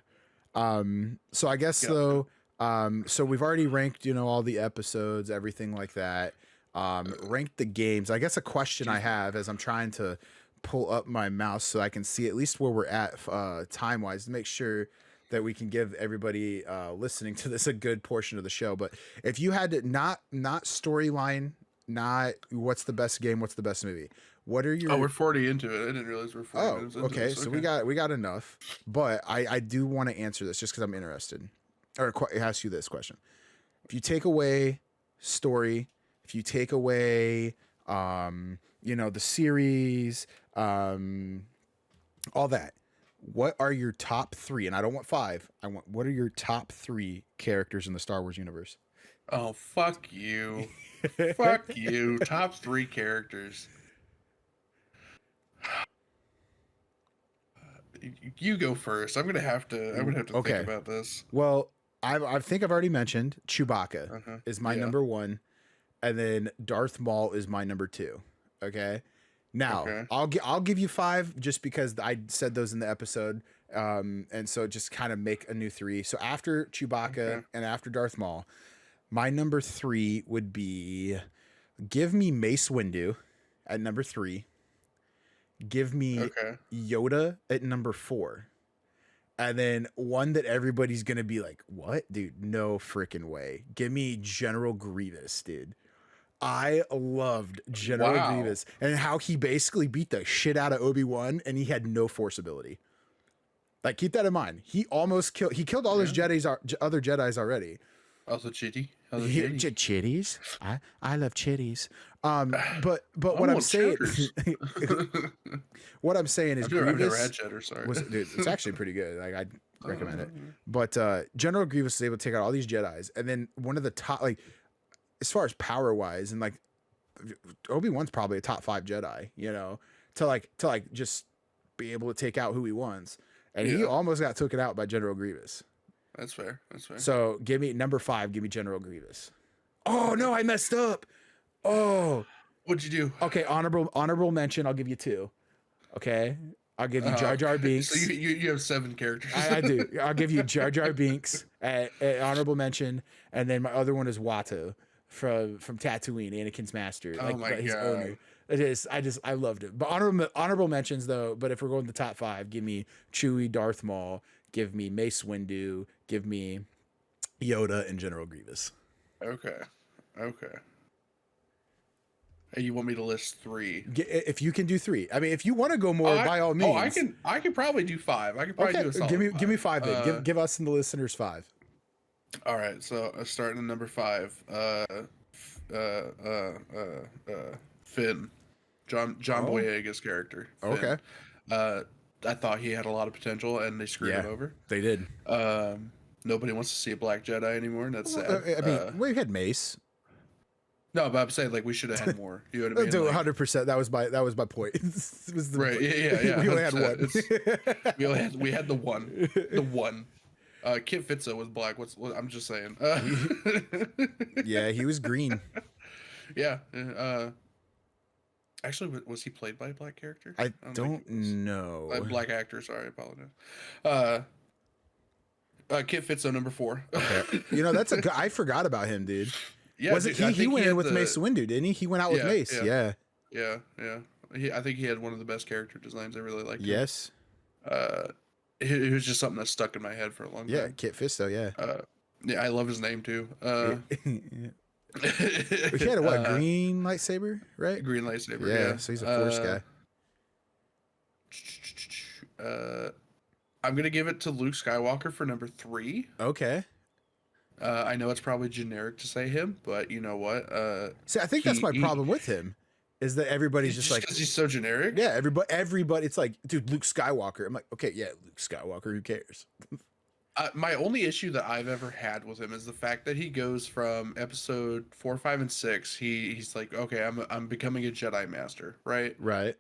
So I guess Yeah. though, so we've already ranked, you know, all the episodes, everything like that. Ranked the games. I guess a question I have as I'm trying to pull up my mouse so I can see at least where we're at time wise to make sure that we can give everybody listening to this a good portion of the show. But if you had to not storyline, not what's the best game, what's the best movie, what are your Oh, we're 40 into it. I didn't realize we're 40 minutes into okay, this. so we got enough. But I do want to answer this just because I'm interested, or ask you this question: if you take away story, if you take away, you know, the series, all that, what are your top three? And I don't want five. I want what are your top three characters in the Star Wars universe? Oh, fuck you. Fuck you. Top three characters. You go first. I'm gonna have to. Okay. think about this. Well, I think I've already mentioned Chewbacca Uh-huh. is my Yeah. number one, and then Darth Maul is my number two. Okay. Now Okay. I'll give you five just because I said those in the episode, and so just kind of make a new three. So after Chewbacca Okay. and after Darth Maul, my number three would be give me Mace Windu at number three. Give me Okay. Yoda at number four. And then one that everybody's going to be like, what? Dude, no freaking way. Give me General Grievous, dude. I loved General Wow. Grievous and how he basically beat the shit out of Obi-Wan and he had no force ability. Like, keep that in mind. He killed all those other Jedis already. Also Chitty. Chitties. I love chitties. But what I I'm want saying, cheddars. what I'm saying is I've never Grievous had cheddar. Sorry. dude, it's actually pretty good. Like, I'd recommend it. But General Grievous is able to take out all these Jedis, and then one of the top, like, as far as power wise, and like Obi-Wan's probably a top 5 Jedi, you know, to just be able to take out who he wants, and he Yeah. almost got taken out by General Grievous. That's fair. That's fair. So give me number 5. Give me General Grievous. Oh no, I messed up. Oh, What'd you do? okay. Honorable mention. I'll give you 2. Okay, I'll give you Jar Jar Binks. So you have 7 characters. I do. I'll give you Jar Jar Binks at honorable mention, and then my other one is Watto from Tatooine, Anakin's master. Oh my his God. owner. It is. I loved it. But honorable mentions though. But if we're going to the top 5, give me Chewie, Darth Maul. Give me Mace Windu. Give me Yoda and General Grievous. Okay. Hey, you want me to list 3? If you can do 3, I mean, if you want to go more, by all means. I can probably do 5. I can probably do a solid give me 5 then. Give us and the listeners 5. All right, so starting at number 5. Finn, John Boyega's character. Finn. Okay. I thought he had a lot of potential, and they screwed him over. They did. Nobody wants to see a black Jedi anymore, and that's sad. I mean, we had Mace. No, but I'm saying like we should have had more. You know what I mean? 100%. That was my point. It was the Right? Yeah. We only had 100%. one. we had the one. Kit Fisto was black. I'm just saying. Yeah, he was green. Yeah. Actually, was he played by a black character? I don't know. Black actor. Sorry, I apologize. Kit Fisto, number 4. Okay. You know, that's I forgot about him, dude. Yeah, was it he went in with Mace Windu, didn't he? He went out with Mace. Yeah. I think he had one of the best character designs. I really liked him. Yes. It was just something that stuck in my head for a long time. Yeah, Kit Fisto. Yeah. Yeah, I love his name too. He had a what? Green lightsaber, right? Green lightsaber. Yeah. So he's a Force guy. I'm gonna give it to Luke Skywalker for number 3. Okay. I know it's probably generic to say him, but you know what? See, I think that's my problem with him, is that everybody's just like, because he's so generic. yeah, everybody. It's like, dude, Luke Skywalker. I'm like, okay, yeah, Luke Skywalker. Who cares? My only issue that I've ever had with him is the fact that he goes from episode 4, 5, and 6. He's like, okay, I'm becoming a Jedi Master, right? Right.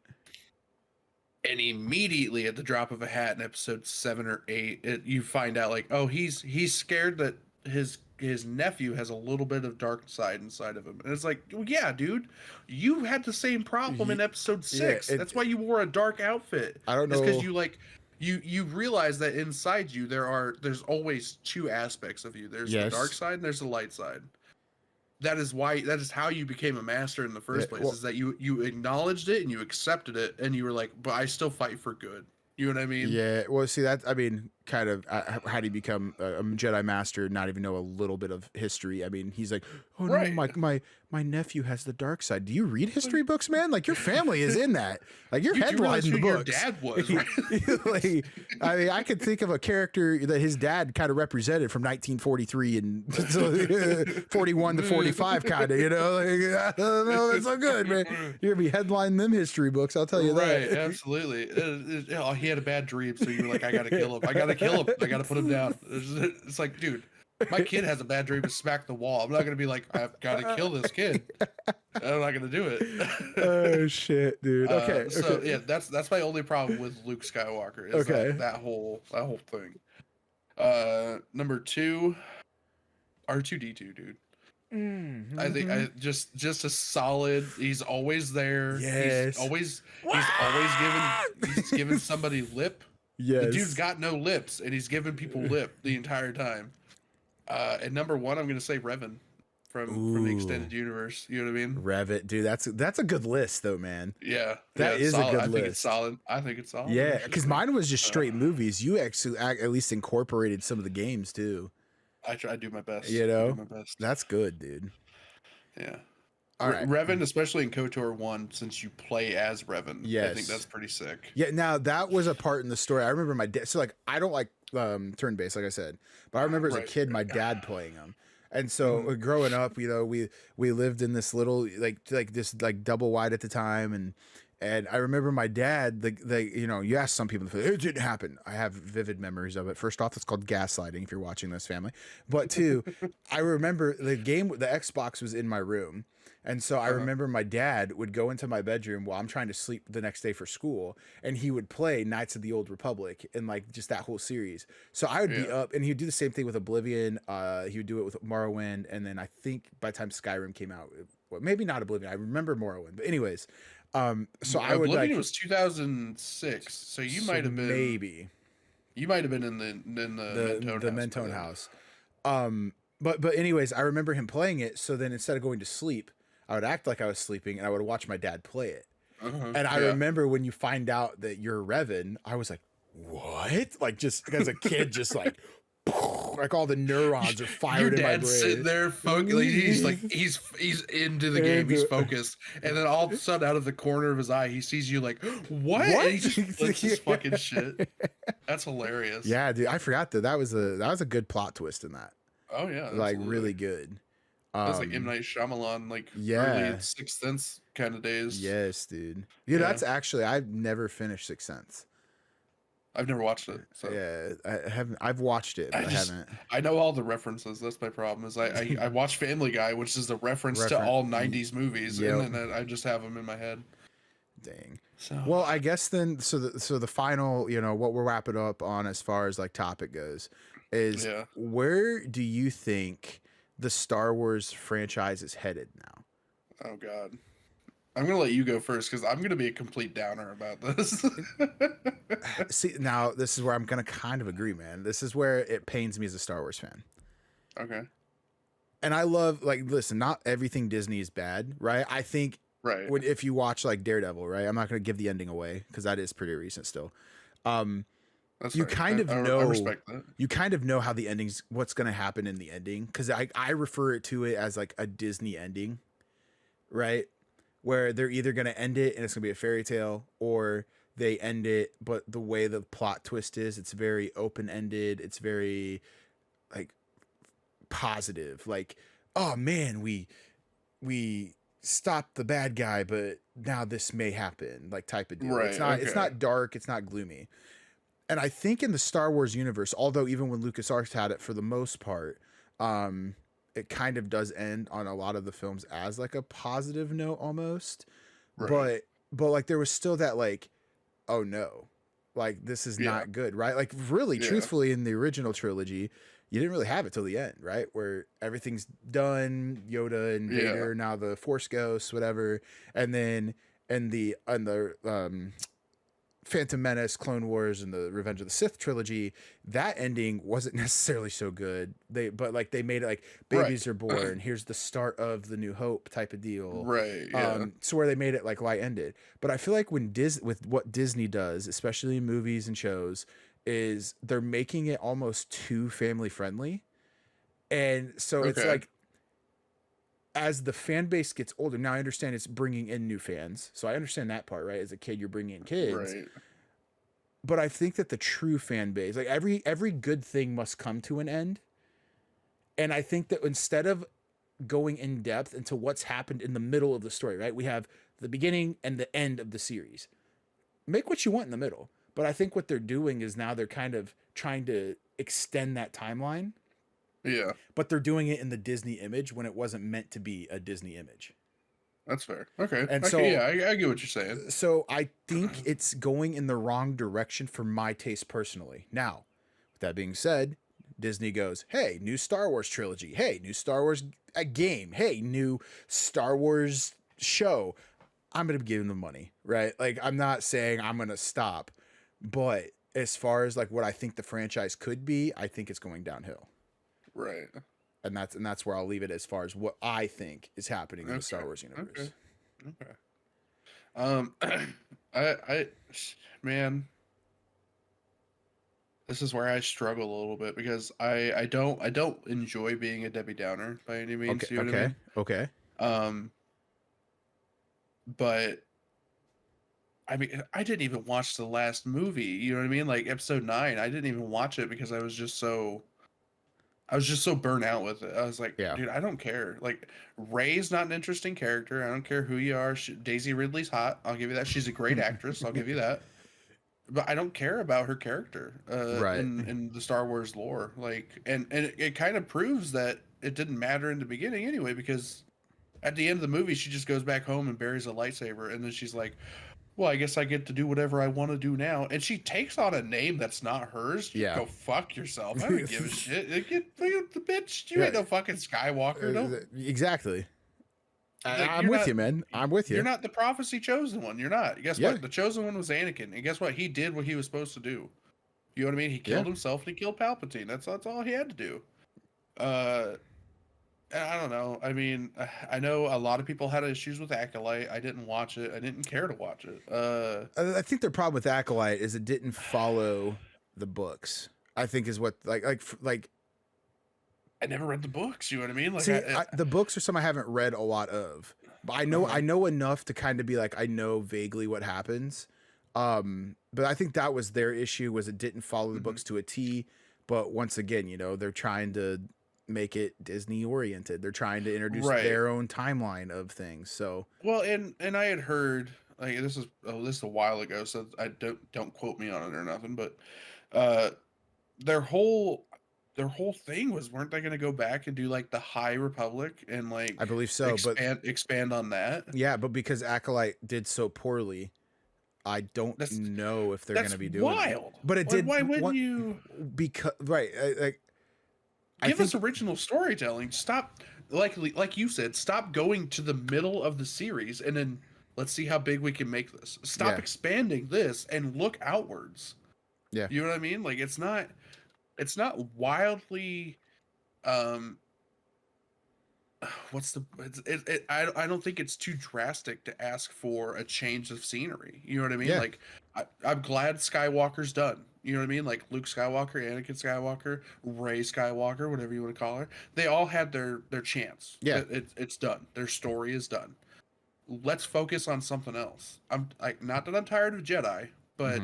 And immediately at the drop of a hat in episode 7 or 8, you find out like, oh, he's scared that his nephew has a little bit of dark side inside of him. And it's like, well, yeah, dude, you had the same problem in episode Yeah, 6. That's why you wore a dark outfit. I don't It's because know. you like you realize that inside you there's always two aspects of you. There's the dark Yes. side and there's the light side. That is how you became a master in the first place, Well, is that you acknowledged it and you accepted it, and you were like, but I still fight for good. You know what I mean? yeah. Well, see that. I mean, kind of. How do you become a Jedi Master? Not even know a little bit of history. I mean, he's like, oh no, Right. my nephew has the dark side. Do you read history books, man? Like your family is in that. Like you're You do realize headlining the who your books. dad was, right? Like, I mean, I could think of a character that his dad kind of represented from 1943 and 41 to 45, kind of. You know, like, I don't know, that's so good, man. You're gonna be headlining them history books. I'll tell you Right, that. absolutely. He had a bad dream, so you're like, I gotta kill him. I gotta kill him. I gotta put him down. It's like, dude, my kid has a bad dream to smack the wall. I'm not gonna be like, I've gotta kill this kid. I'm not gonna do it. Oh shit, dude. Okay. So Okay. yeah, that's my only problem with Luke Skywalker is Okay. that whole thing. Number 2, R2D2, dude. I think Mm-hmm. just a solid. He's always there. Yes. He's given somebody lip. The dude's Yes. got no lips, and he's giving people lip the entire time. And number 1, I'm gonna say Revan from the extended Ooh. universe. You know what I mean? Revit, dude. That's a good list, though, man. Yeah, That it's is a solid. good I think it's list. solid. I think it's solid. Yeah, because mine was just straight Uh, movies. You actually at least incorporated some of the games too. I try to do my best. You I do know, my best. that's good, dude. Yeah. All right. Revan, especially in KOTOR 1, since you play as Revan, I think Yes. that's pretty sick. Yeah. Now that was a part in the story. I remember my dad. So like, I don't like turn based, like I said, but I remember as a Right. kid, my dad playing them. And so Mhm. growing up, you know, we lived in this little like this like double wide at the time, and I remember my dad, you know, you ask some people, it didn't happen. I have vivid memories of it. First off, it's called gaslighting if you're watching this, family. But two, I remember the Xbox was in my room. And so I remember my dad would go into my bedroom while I'm trying to sleep the next day for school, and he would play Knights of the Old Republic and like just that whole series. So I would be Yeah. up, and he'd do the same thing with Oblivion. He would do it with Morrowind, and then I think by the time Skyrim came out, well, maybe not Oblivion. I remember Morrowind, but anyways, so I would Oblivion like was 2006, so you so might have been maybe you might have been in the Mentone the house by Mentone then. house. But anyways, I remember him playing it. So then instead of going to sleep, I would act like I was sleeping, and I would watch my dad play it. And I Yeah. remember when you find out that you're Revan, I was like, what? Like just as a kid, just like all the neurons are Your fired in my dad's brain. sitting there focused. Like, he's into the game. He's focused, and then all of a sudden, out of the corner of his eye, he sees you like, what? And he just flips his fucking shit. That's hilarious. Yeah, dude, I forgot that was a good plot twist in that. Oh yeah. Like Absolutely. really good. That's like M. Night Shyamalan, like yeah. early Sixth Sense kind of days. Yes, dude. Yeah, that's actually I've never finished Sixth Sense. I've never watched it. So. Yeah, I haven't. I've watched it, but I haven't. I know all the references. That's my problem. Is I watch Family Guy, which is a reference to all '90s movies, and then I just have them in my head. Dang. So well, I guess then. So the final, you know, what we're wrapping up on as far as like topic goes, is where do you think the Star Wars franchise is headed now? Oh God. I'm gonna let you go first because I'm gonna be a complete downer about this. See, now this is where I'm gonna kind of agree, man. This is where it pains me as a Star Wars fan. Okay. And I love, like, listen, not everything Disney is bad, right? I think if you watch like Daredevil, right? I'm not gonna give the ending away because that is pretty recent still. That's you right. kind of I know. respect that. You kind of know how the ending's what's gonna happen in the ending because I refer to it as like a Disney ending, right? Where they're either going to end it and it's going to be a fairy tale, or they end it, but the way the plot twist is, it's very open-ended. It's very like positive. Like, oh man, we stopped the bad guy, but now this may happen, like type of deal. Right, It's not dark. It's not gloomy. And I think in the Star Wars universe, although even when LucasArts had it for the most part, it kind of does end on a lot of the films as like a positive note almost. Right. But like there was still that like, oh no, like this is Yeah. not good, right? Like really, Yeah. truthfully, in the original trilogy, you didn't really have it till the end, right? Where everything's done, Yoda and Yeah. Vader, now the Force Ghosts, whatever, and then and the Phantom Menace, Clone Wars, and the Revenge of the Sith trilogy, that ending wasn't necessarily so good. But like they made it like Right. babies are born. Here's the start of the New Hope type of deal. Right. Yeah. So where they made it like light ended. But I feel like with what Disney does, especially in movies and shows, is they're making it almost too family friendly, and so it's Okay. like as the fan base gets older, now I understand it's bringing in new fans. So I understand that part, right? As a kid, you're bringing in kids. Right. But I think that the true fan base, like every good thing must come to an end. And I think that instead of going in depth into what's happened in the middle of the story, right? We have the beginning and the end of the series. Make what you want in the middle. But I think what they're doing is now they're kind of trying to extend that timeline, Yeah. but they're doing it in the Disney image when it wasn't meant to be a Disney image. That's fair. Okay. And Okay. Yeah. so I get what you're saying. so I think it's going in the wrong direction for my taste personally. Now, with that being said, Disney goes, "Hey, new Star Wars trilogy. Hey, new Star Wars game. Hey, new Star Wars show." I'm going to give them money, right? Like I'm not saying I'm going to stop, but as far as like what I think the franchise could be, I think it's going downhill. Right. And that's where I'll leave it as far as what I think is happening in the Star Wars universe. Okay. I man, this is where I struggle a little bit because I don't enjoy being a Debbie Downer by any means. Okay, You know what I mean? okay. Um, but I mean, I didn't even watch the last movie. You know what I mean? Like episode 9, I didn't even watch it because I was just so burnt out with it. I was like, Yeah. dude, I don't care. Like, Ray's not an interesting character. I don't care who you are. Daisy Ridley's hot. I'll give you that. She's a great actress. I'll give you that. But I don't care about her character Right. in the Star Wars lore. Like, and it kind of proves that it didn't matter in the beginning anyway, because at the end of the movie, she just goes back home and buries a lightsaber, and then she's like, well, I guess I get to do whatever I want to do now. And she takes on a name that's not hers. Yeah. Go fuck yourself. I don't give a shit. Get the bitch. You Yeah. ain't no fucking Skywalker. No. Exactly. Like, I'm with you, man. I'm with you. You're not the prophecy chosen one. You're not. Guess Yeah. what? The chosen one was Anakin. And guess what? He did what he was supposed to do. You know what I mean? He killed himself and he killed Palpatine. That's all he had to do. And I don't know. I mean, I know a lot of people had issues with Acolyte. I didn't watch it. I didn't care to watch it. I think their problem with Acolyte is it didn't follow the books. I think is what like I never read the books. You know what I mean? Like, see, the books are some I haven't read a lot of, but I know enough to kind of be like I know vaguely what happens. But I think that was their issue was it didn't follow the books to a T. But once again, you know, they're trying to make it Disney oriented. They're trying to introduce their own timeline of things. So well, and I had heard like this is a while ago, so I don't quote me on it or nothing, but their whole thing was weren't they going to go back and do like the High Republic and like I believe so, expand on that? Yeah, but because Acolyte did so poorly, I don't know if they're going to be doing wild. But it did. Why wouldn't you? Because right, Give us original storytelling. Stop, like you said, stop going to the middle of the series and then let's see how big we can make this. Stop expanding this and look outwards. Yeah, you know what I mean. Like it's not wildly. What's the? I don't think it's too drastic to ask for a change of scenery. You know what I mean? Yeah. Like I'm glad Skywalker's done. You know what I mean? Like Luke Skywalker, Anakin Skywalker, Rey Skywalker, whatever you want to call her. They all had their chance. Yeah. It's done. Their story is done. Let's focus on something else. I'm like not that I'm tired of Jedi, but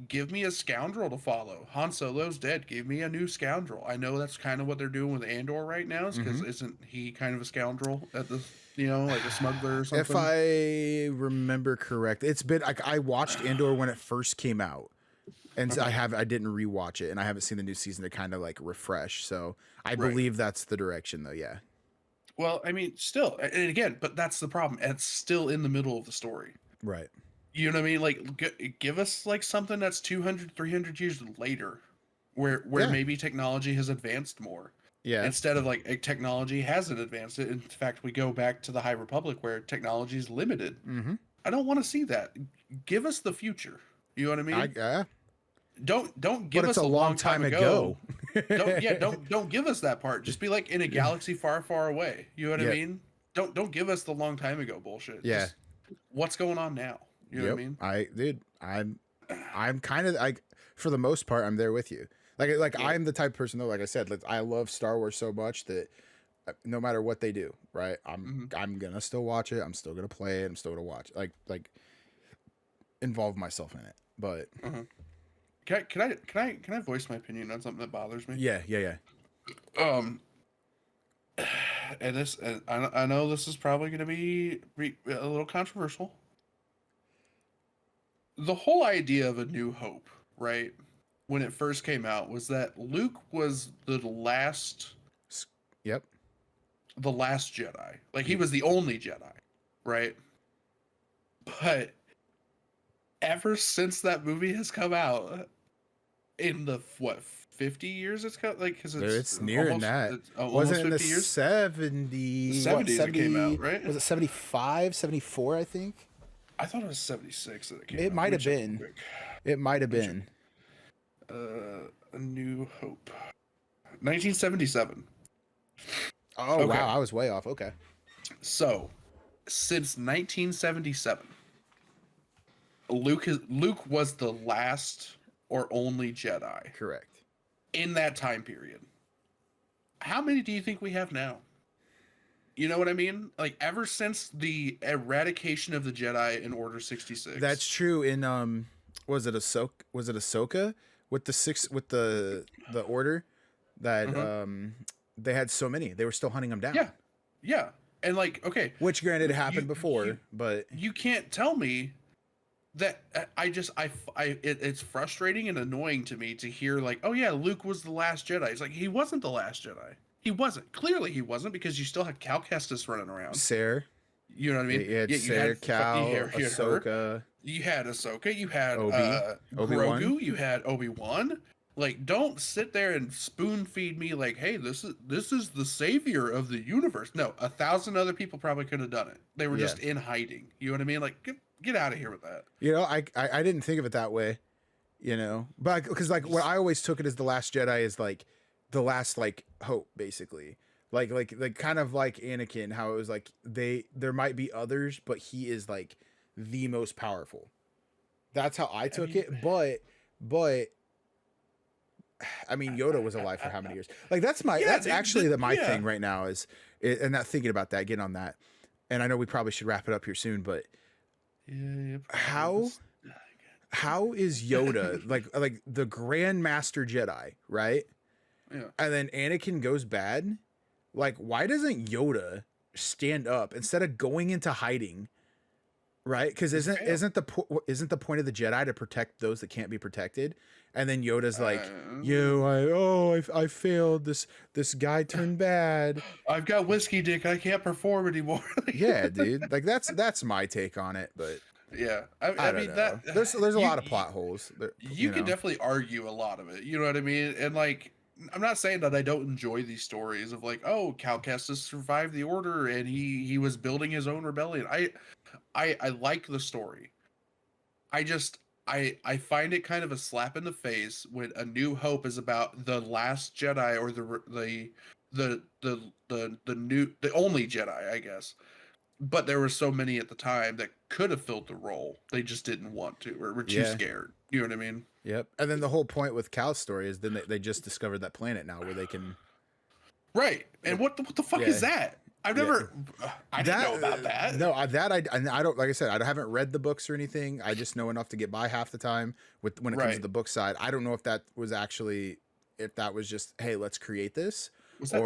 give me a scoundrel to follow. Han Solo's dead. Give me a new scoundrel. I know that's kind of what they're doing with Andor right now, is because isn't he kind of a scoundrel at the, you know, like a smuggler or something? If I remember correct, it's been I watched Andor when it first came out, and I didn't rewatch it, and I haven't seen the new season to kind of like refresh. So I Right. believe that's the direction, though. Yeah. Well, I mean, still, and again, but that's the problem. It's still in the middle of the story. Right. You know what I mean? Like, give us like something that's 200, 300 years later, where Yeah. maybe technology has advanced more. Yeah. Instead of like technology hasn't advanced. In fact, we go back to the High Republic where technology is limited. Mm-hmm. I don't want to see that. Give us the future. You know what I mean? Don't give but us it's a long time ago. don't give us that part. Just be like in a galaxy far, far away. You know what I mean? Don't give us the long time ago bullshit. Yeah. Just what's going on now? You know what I mean? I'm kind of like, for the most part, I'm there with you. Like yeah. I'm the type of person though, like I said, like, I love Star Wars so much that no matter what they do, right? I'm gonna still watch it. I'm still gonna play it. I'm still gonna watch it. Like involve myself in it. But can I voice my opinion on something that bothers me? Yeah. And I know this is probably going to be a little controversial. The whole idea of A New Hope, right? When it first came out, was that Luke was the last. Yep. The last Jedi. Like, he was the only Jedi, right? But ever since that movie has come out, in the 50 years it's got, like, because it's nearing that. It's was it in the 70s? 70s it came out, right? Was it 75, 74, I think? I thought it was 76 that it came out. It might have been. It might have been. A New Hope. 1977. Oh, okay. Wow. I was way off. Okay. So, since 1977, Luke was the last or only Jedi. Correct. In that time period. How many do you think we have now? You know what I mean? Like, ever since the eradication of the Jedi in Order 66. That's true. In was it Ahsoka with the Order that they had so many. They were still hunting them down. Yeah. Yeah. And like, okay, which granted it happened before, but you can't tell me that it's frustrating and annoying to me to hear like, oh yeah, Luke was the last Jedi. It's like, he wasn't the last Jedi. He wasn't. Clearly he wasn't, because you still had Cal Kestis running around. Sarah. You know what I mean? You had Sarah, Cal, Ahsoka. You had Ahsoka. You had Obi-Wan. Grogu. You had Obi-Wan. Like, don't sit there and spoon feed me like, hey, this is the savior of the universe. No, 1,000 other people probably could have done it. They were just in hiding. You know what I mean? Like, get out of here with that. You know, I didn't think of it that way. You know, but because like what I always took it as the Last Jedi is like the last like hope, basically. Like kind of like Anakin, how it was like there might be others, but he is like the most powerful. That's how I took it. But I mean, Yoda was alive for how many years? Like that's actually my thing right now is, and not thinking about that, getting on that. And I know we probably should wrap it up here soon, but how is Yoda like the Grand Master Jedi, right? Yeah. And then Anakin goes bad. Like, why doesn't Yoda stand up instead of going into hiding? Right? Because isn't the point of the Jedi to protect those that can't be protected? And then Yoda's like, I failed. This guy turned bad. I've got whiskey dick. I can't perform anymore. Yeah, dude. Like that's my take on it. But yeah, I mean that there's a lot of plot holes. You can definitely argue a lot of it. You know what I mean? And like, I'm not saying that I don't enjoy these stories of like, oh, Cal Kestis survived the Order and he was building his own rebellion. I like the story. I find it kind of a slap in the face when A New Hope is about the last Jedi or the only Jedi, I guess. But there were so many at the time that could have filled the role. They just didn't want to, or were too scared. You know what I mean? Yep. And then the whole point with Cal's story is then they just discovered that planet now where they can. Right. And what the fuck is that? I've never. I didn't know about that. No, I don't. Like I said, I haven't read the books or anything. I just know enough to get by half the time when it comes to the book side. I don't know if that was just, hey, let's create this. Was that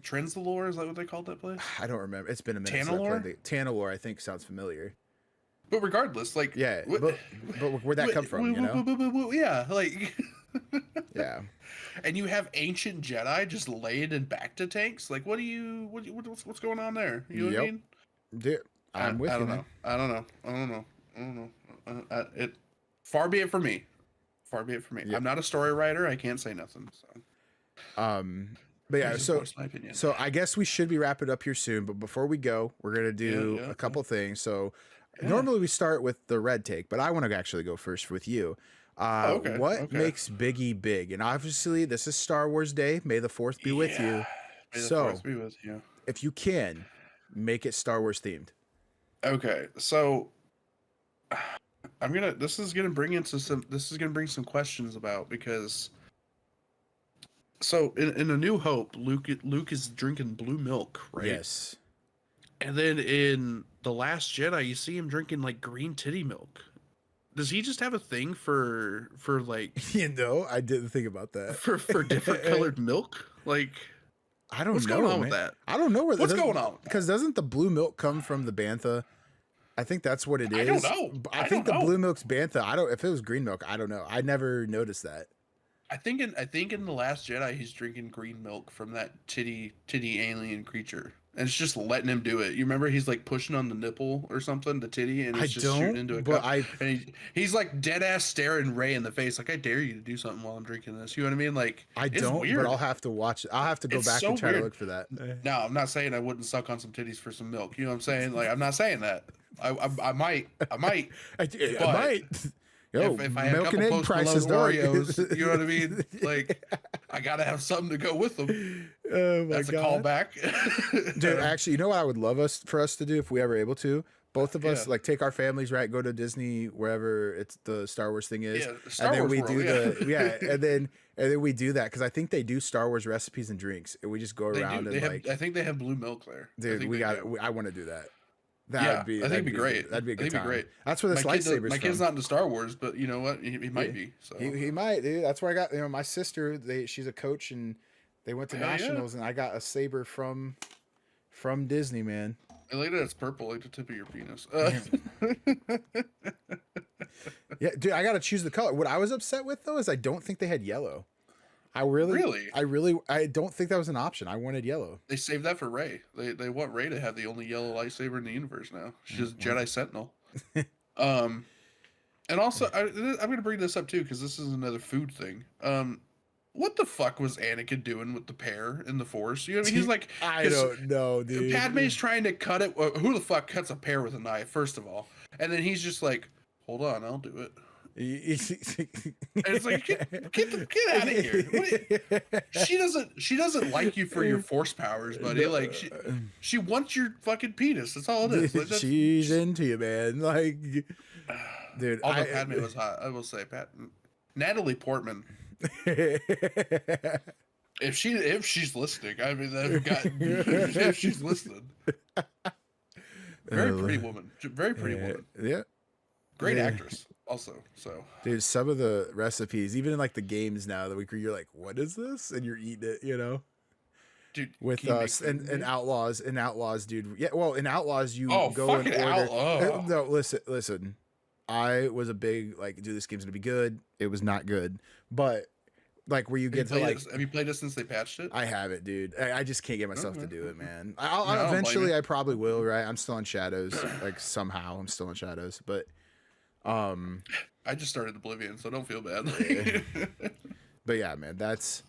Trenzalore? Is that what they called that place? I don't remember. It's been a minute. Tanalore? Tanalore, I think, sounds familiar. But regardless, like, Yeah, but where'd that come from? You know? yeah, like, Yeah. and you have ancient Jedi just laying in back to tanks. Like, what's going on there? You know what I Yep. mean? Dude, I'm with I you, don't man. know. I don't know. I don't know. I don't know. It far be it for me. Far be it for me. Yeah. I'm not a story writer. I can't say nothing. So But I yeah, just so voice my opinion. so I guess we should be wrapping up here soon. But before we go, we're gonna do a couple things. So normally we start with the red take, but I want to actually go first with you. Oh, okay. What Okay. makes Biggie big? And obviously, this is Star Wars Day. May the Fourth be with you. May the So, Fourth be with you. if you can, make it Star Wars themed. Okay, so I'm gonna. This is gonna bring into some. This is gonna bring some questions about because. So in A New Hope, Luke is drinking blue milk, right? Yes. And then in The Last Jedi, you see him drinking like green titty milk. Does he just have a thing for like You know, I didn't think about that. for different colored milk? Like, I don't what's know, going on man. with that? I don't know where What's going on? Because doesn't the blue milk come from the bantha? I think that's what it is. I don't know. I think the blue milk's bantha. I don't. If it was green milk, I don't know. I never noticed that. I think in The Last Jedi, he's drinking green milk from that titty alien creature, and it's just letting him do it. You remember he's like pushing on the nipple or something, the titty, and it's just shooting into a cup. And he's like dead ass staring Ray in the face, like, I dare you to do something while I'm drinking this. You know what I mean? Like, I it's don't, weird. but I'll have to watch it. I'll have to go back and try to look for that. No, I'm not saying I wouldn't suck on some titties for some milk. You know what I'm saying? Like, I'm not saying that. I might. I might. Yo, if I had a couple Post Malone Oreos, you know what I mean? Like, I gotta have something to go with them. Oh my That's God. a callback. Dude, actually, you know what I would love for us to do if we ever able to? Both of us like take our families, right? Go to Disney, wherever it's the Star Wars thing is. Yeah, Star and then Wars we World, do and then we do that because I think they do Star Wars recipes and drinks, and we just go around and like. I think they have blue milk there. Dude, I want to do that. I think it'd be great. That'd be a good time. Great. That's where this lightsaber's My kid's not into Star Wars, but you know what? He might be. So he might, dude. That's where I got. You know, my sister. She's a coach, and they went to nationals, and I got a saber from Disney, man. I like that it's purple, like the tip of your penis. Yeah, dude. I gotta choose the color. What I was upset with though is I don't think they had yellow. I don't think that was an option. I wanted yellow. They saved that for Rey. They want Rey to have the only yellow lightsaber in the universe now. She's a Jedi Sentinel. And also I'm gonna bring this up too because this is another food thing. What the fuck was Anakin doing with the pear in the Force? You know what I mean? He's like, I don't know, dude. Padme's trying to cut it. Who the fuck cuts a pear with a knife? First of all, and then he's just like, hold on, I'll do it. And it's like get out of here. She doesn't like you for your force powers, buddy. Like she wants your fucking penis. That's all it is. Like, she's into you, man. Like, dude. Although Padme was hot, I will say, Natalie Portman. If she's listening, I mean, if she's listening, very pretty woman. Very pretty woman. Yeah. Great actress. Also, so dude, some of the recipes, even in like the games now that you're like, what is this? And you're eating it, you know. Dude, with us and Outlaws, dude. Yeah, well, in Outlaws you go and order. No, listen. I was a big like, dude, this game's gonna be good. It was not good, but like where you get to like, have you played it since they patched it? I haven't, dude. I just can't get myself to do it, man. I'll eventually, I probably will. Right, I'm still in Shadows. Like somehow, I'm still in Shadows, but. I just started Oblivion, so don't feel bad. But yeah, man, that's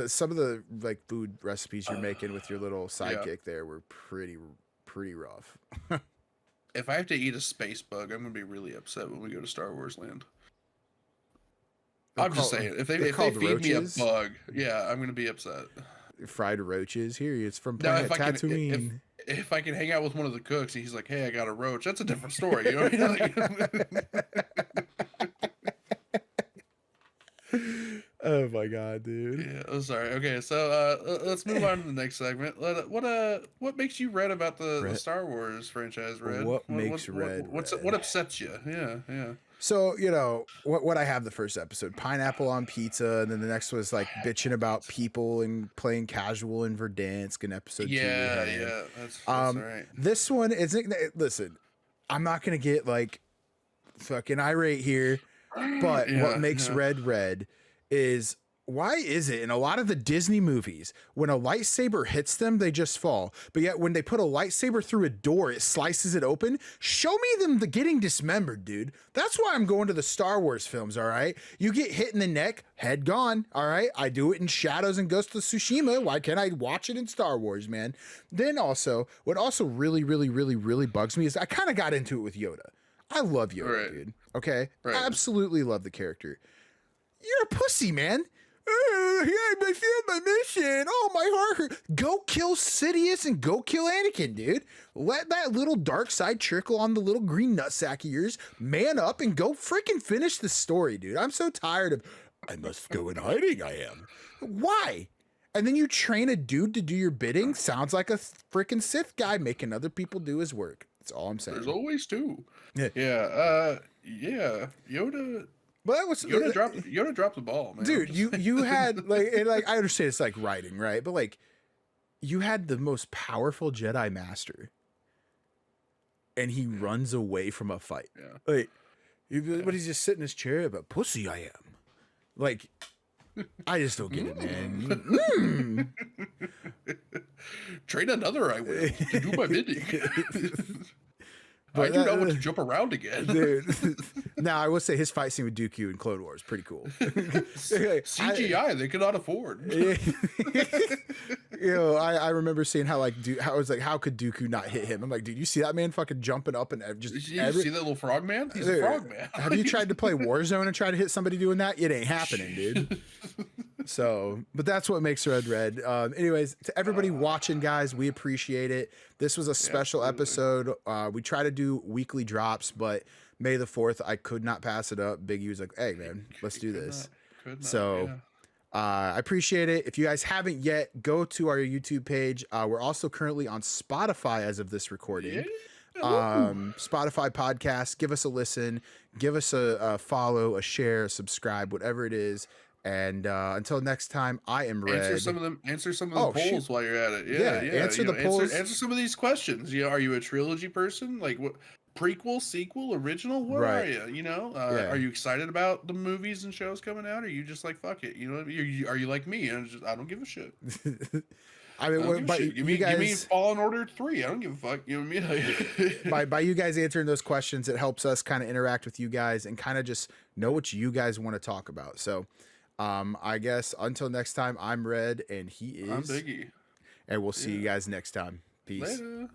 some of the like food recipes you're making with your little sidekick there were pretty rough. If I have to eat a space bug, I'm gonna be really upset when we go to Star Wars Land. I'm just saying, if they feed me a bug, yeah, I'm gonna be upset. Fried roaches here. It's from planet Tatooine. If I can hang out with one of the cooks and he's like, hey, I got a roach, that's a different story. You know what I mean? Oh my God, dude. Yeah, I'm sorry. Okay, so let's move on to the next segment. What makes you red about the Star Wars franchise, Red? What makes red? What upsets you? Yeah. So, you know, what I have the first episode, pineapple on pizza, and then the next was like bitching about people and playing casual in Verdansk in episode 2. Yeah, that's all right. This one isn't. Listen, I'm not gonna get like fucking irate here, but what makes red is, why is it in a lot of the Disney movies, when a lightsaber hits them, they just fall? But yet when they put a lightsaber through a door, it slices it open. Show me them getting dismembered, dude. That's why I'm going to the Star Wars films, all right? You get hit in the neck, head gone, all right? I do it in Shadows and Ghost of Tsushima. Why can't I watch it in Star Wars, man? Then also, what also really, really, really, really bugs me is I kind of got into it with Yoda. I love Yoda, dude. Okay? Absolutely love the character. You're a pussy, man. I failed my mission. Oh, my heart hurt. Go kill Sidious and go kill Anakin, dude. Let that little dark side trickle on the little green nutsack of yours. Man up and go freaking finish the story, dude. I'm so tired of, I must go in hiding, I am. Why? And then you train a dude to do your bidding? Sounds like a freaking Sith guy making other people do his work. That's all I'm saying. There's always two. Yeah. Yoda... Well, that was Yoda dropped the ball, man. Dude, you had like I understand it's like writing, right? But like you had the most powerful Jedi master and he runs away from a fight. Yeah. Like but he's just sitting in his chair, but pussy I am. Like I just don't get it, man. Train another I will to do my bidding. But I do not want to jump around again. Dude. Now, I will say his fight scene with Dooku in Clone Wars pretty cool. CGI they cannot afford. I remember seeing how I was like, how could Dooku not hit him? I'm like, dude, you see that man fucking jumping up and just see that little frog man? He's a frog man. Have you tried to play Warzone and try to hit somebody doing that? It ain't happening, dude. So, but that's what makes red. Anyways, to everybody watching, guys, we appreciate it. This was a special episode. We try to do weekly drops, but May the 4th, I could not pass it up. Biggie was like, hey, man, let's do this. I appreciate it. If you guys haven't yet, go to our YouTube page. We're also currently on Spotify as of this recording. Spotify podcast. Give us a listen. Give us a follow, a share, a subscribe, whatever it is. And until next time, I am Red. Answer some of the polls while you're at it. Yeah. Answer the polls. Answer some of these questions. Are you a trilogy person? Like what? Prequel, sequel, original? What are you? Are you excited about the movies and shows coming out? Or are you just like fuck it? Are you like me? I don't give a shit. I mean, you mean Fallen Order 3? I don't give a fuck. You know what I mean? by you guys answering those questions, it helps us kind of interact with you guys and kind of just know what you guys want to talk about. So. I guess until next time, I'm Red and he is I'm Biggie. And we'll see you guys next time. Peace. Later.